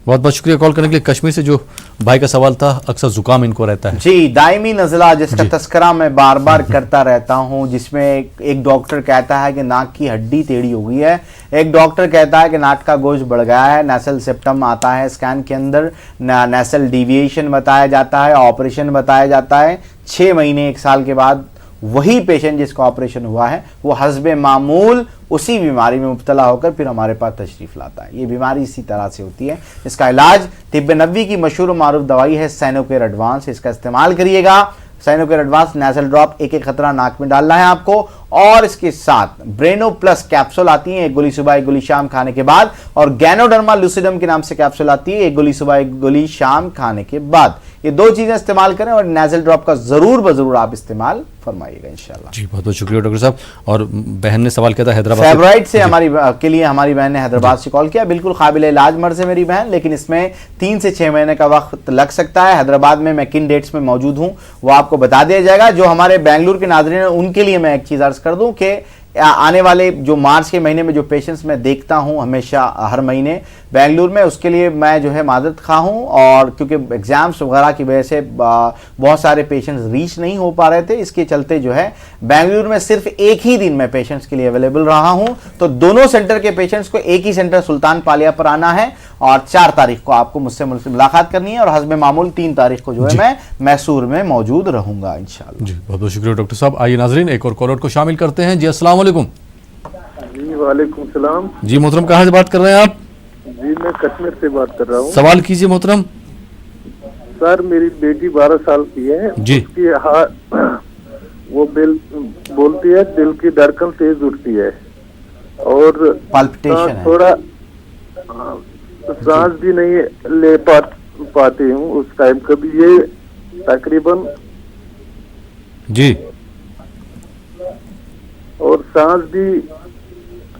बहुत बहुत शुक्रिया कॉल करने के लिए। कश्मीर से जो भाई का सवाल था, अक्सर जुकाम इनको रहता है। जी, दायमी नज़ला जिसका तस्करा मैं बार बार करता रहता हूं, जिसमें एक डॉक्टर कहता है कि नाक की हड्डी टेढ़ी हो गई है, एक डॉक्टर कहता है कि नाक का गोश्त बढ़ गया है, नेसल सेप्टम आता है स्कैन के अंदर, नेसल डिविएशन बताया जाता है, ऑपरेशन बताया जाता है। 6 महीने 1 साल के बाद वही पेशेंट जिसका ऑपरेशन हुआ है वो हस्बे मामूल उसी बीमारी में मुब्तला होकर फिर हमारे पास तशरीफ लाता है। ये बीमारी इसी तरह से होती है। इसका इलाज तिब्बे नबवी की मशहूर मारूफ दवाई है साइनोकेयर एडवांस। इसका इस्तेमाल करिएगा। साइनोकेयर एडवांस नेजल ड्रॉप एक खतरा नाक में डालना है आपको, और इसके साथ ब्रेनो प्लस कैप्सूल आती है, 1 गोली सुबह 1 गोली शाम खाने के बाद, और गैनोडर्मा लुसिडम के नाम से कैप्सूल आती है, 1 गोली सुबह 1 गोली शाम खाने के बाद। ये 2 चीजें इस्तेमाल करें और नेजल ड्रॉप का जरूर बजरूर आप इस्तेमाल फरमाइएगा इंशाल्लाह। जी बहुत बहुत शुक्रिया डॉक्टर साहब। और बहन ने सवाल किया था हैदराबाद फेब्राइड से हमारी बहन ने हैदराबाद से कॉल किया। बिल्कुल काबिल इलाज मर्ज है मेरी बहन, लेकिन इसमें 3 से 6 महीने का वक्त लग सकता है। हैदराबाद में मैं किन डेट्स में मौजूद हूं वो आपको बता दिया जाएगा। जो हमारे बेंगलुरु के नाज़रीन हैं उनके लिए मैं एक चीज अर्ज कर दूं कि आने वाले जो मार्च के महीने में जो पेशेंट्स मैं देखता हूं हमेशा हर महीने बेंगलुरु में, उसके लिए मैं जो है मादरत खा हूं, और क्योंकि एग्जाम्स वगैरह की वजह से बहुत सारे पेशेंट्स रीच नहीं हो पा रहे थे, इसके चलते जो है बेंगलुरु में सिर्फ एक ही दिन में पेशेंट्स के लिए अवेलेबल रहा हूं। तो दोनों सेंटर के पेशेंट्स को एक ही सेंटर सुल्तान पालिया पर आना है, और 4 तारीख को आपको मुझसे मुलाकात करनी है, और हस्बे मामूल 3 तारीख को जो है मैं मैसूर में मौजूद रहूंगा इंशाल्लाह। जी बहुत बहुत शुक्रिया डॉक्टर साहब। आइए नाजरीन एक और कॉलर को शामिल करते हैं। जी अस्सलाम वालेकुम। जी वालेकुम सलाम। जी मोहतरम कहाँ से बात कर रहे हैं आप? जी मैं कश्मीर से बात कर रहा हूँ। सवाल कीजिए मोहतरम। सर मेरी बेटी 12 साल की है जी। उसकी वो बोलती है दिल की धड़कन तेज उठती है और पाल्पिटेशन थोड़ा सांस भी नहीं ले पाती हूँ उस टाइम कभी। ये तकरीबन जी, और सांस भी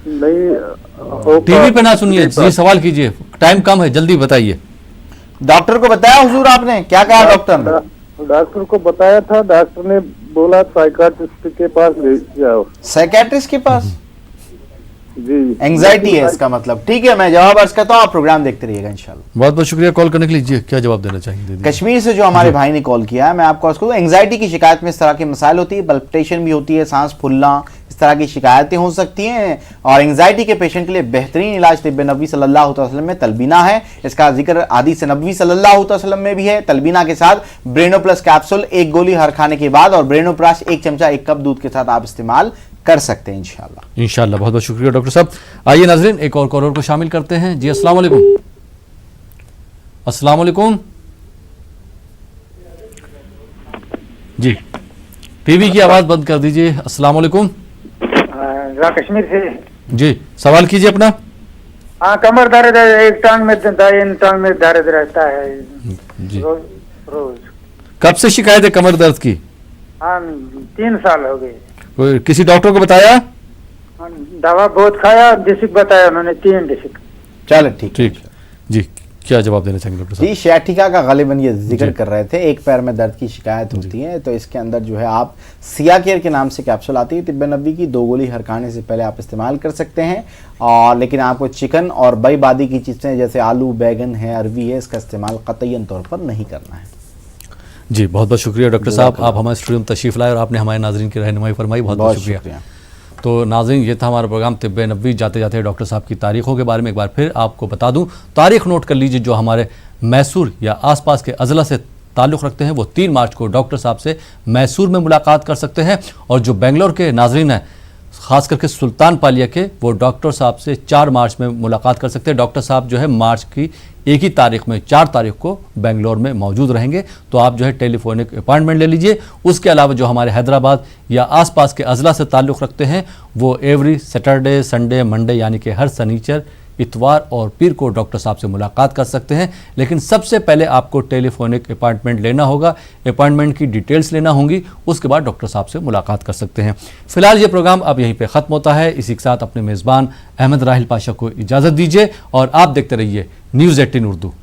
नहीं हो। टीवी पे ना सुनिए जी, सवाल कीजिए, टाइम कम है, जल्दी बताइए। डॉक्टर को बताया हुजूर आपने? क्या कहा डॉक्टर ने? डॉक्टर को बताया था, डॉक्टर ने बोला साइकाट्रिस्ट के पास ले जाओ। साइकाट्रिस्ट के पास? जी एंजाइटी है इसका मतलब। ठीक है, मैं जवाब अर्ज करता हूँ, आप प्रोग्राम देखते रहिएगा इंशाल्लाह। बहुत बहुत शुक्रिया कॉल करने के लिए। जी क्या जवाब देना चाहेंगे? कश्मीर से जो हमारे भाई ने कॉल किया है, मैं आपको अर्ज करूँ, एंजाइटी की शिकायत में इस तरह के मसाइल होती है, पल्पिटेशन भी होती है, सांस फूलना, इस तरह की शिकायतें हो सकती हैं। और एंजाइटी के पेशेंट के लिए बेहतरीन इलाज तिब्बे नबवी सल्लल्लाहु अलैहि वसल्लम में तलबीना है। इसका जिक्र हदीस नबवी सल्लल्लाहु अलैहि वसल्लम में भी है। तलबीना के साथ ब्रेनो प्लस कैप्सूल 1 गोली हर खाने के बाद, और ब्रेनो प्लस 1 चमचा 1 कप दूध के साथ आप इस्तेमाल कर सकते हैं इंशाल्लाह। इंशाल्लाह। बहुत बहुत शुक्रिया डॉक्टर साहब। आइए नाजरीन एक और कॉलर को शामिल करते हैं। जी अस्सलाम वालेकुम। अस्सलाम वालेकुम। जी टीवी की आवाज बंद कर दीजिए। अस्सलाम वालेकुम। कश्मीर से। जी सवाल कीजिए अपना। हाँ, कमर दर्द है, एक टांग में दाएं टांग में दर्द रहता है जी। रोज। कब से शिकायत है कमर दर्द की? हाँ 3 साल हो गए। कोई किसी डॉक्टर को बताया? दवा बहुत खाया, डिसिक बताया उन्होंने, 3 डिसिक। चलो ठीक जी, क्या जवाब देना चाहेंगे डॉक्टर साहब? जी शैठिका का गालिबन ये जिक्र कर रहे थे, एक पैर में दर्द की शिकायत होती है, तो इसके अंदर जो है आप सिया केयर के नाम से कैप्सूल आती है तिब्बे नबवी की, 2 गोली हर खाने से पहले आप इस्तेमाल कर सकते हैं। और लेकिन आपको चिकन और बई बादी की चीज़ें जैसे आलू, बैगन है, अरवी है, इसका इस्तेमाल कतईयन तौर पर नहीं करना है। जी बहुत बहुत शुक्रिया डॉक्टर साहब, आप हमारे स्टूडियो में तशरीफ लाए और आपने हमारे नाजरीन की रहनुमाई फरमाई। बहुत बहुत शुक्रिया। तो नाज़रीन, ये था हमारा प्रोग्राम तिब्बे नबवी। जाते जाते डॉक्टर साहब की तारीखों के बारे में एक बार फिर आपको बता दूं। तारीख नोट कर लीजिए, जो हमारे मैसूर या आसपास के अजला से ताल्लुक़ रखते हैं वो 3 मार्च को डॉक्टर साहब से मैसूर में मुलाकात कर सकते हैं, और जो बेंगलोर के नाज़रीन हैं ख़ास करके सुल्तान पालिया के, वो डॉक्टर साहब से 4 मार्च में मुलाकात कर सकते हैं। डॉक्टर साहब जो है मार्च की एक ही तारीख में 4 तारीख को बेंगलोर में मौजूद रहेंगे, तो आप जो है टेलीफोनिक अपॉइंटमेंट ले लीजिए। उसके अलावा जो हमारे हैदराबाद या आसपास के अजला से ताल्लुक़ रखते हैं वो एवरी सैटरडे, संडे, मंडे यानी कि हर शनिचर, इतवार और पीर को डॉक्टर साहब से मुलाकात कर सकते हैं। लेकिन सबसे पहले आपको टेलीफोनिक अपॉइंटमेंट लेना होगा, अपॉइंटमेंट की डिटेल्स लेना होंगी, उसके बाद डॉक्टर साहब से मुलाकात कर सकते हैं। फिलहाल ये प्रोग्राम अब यहीं पे ख़त्म होता है। इसी के साथ अपने मेज़बान अहमद राहिल पाशा को इजाज़त दीजिए और आप देखते रहिए न्यूज़ 18 उर्दू।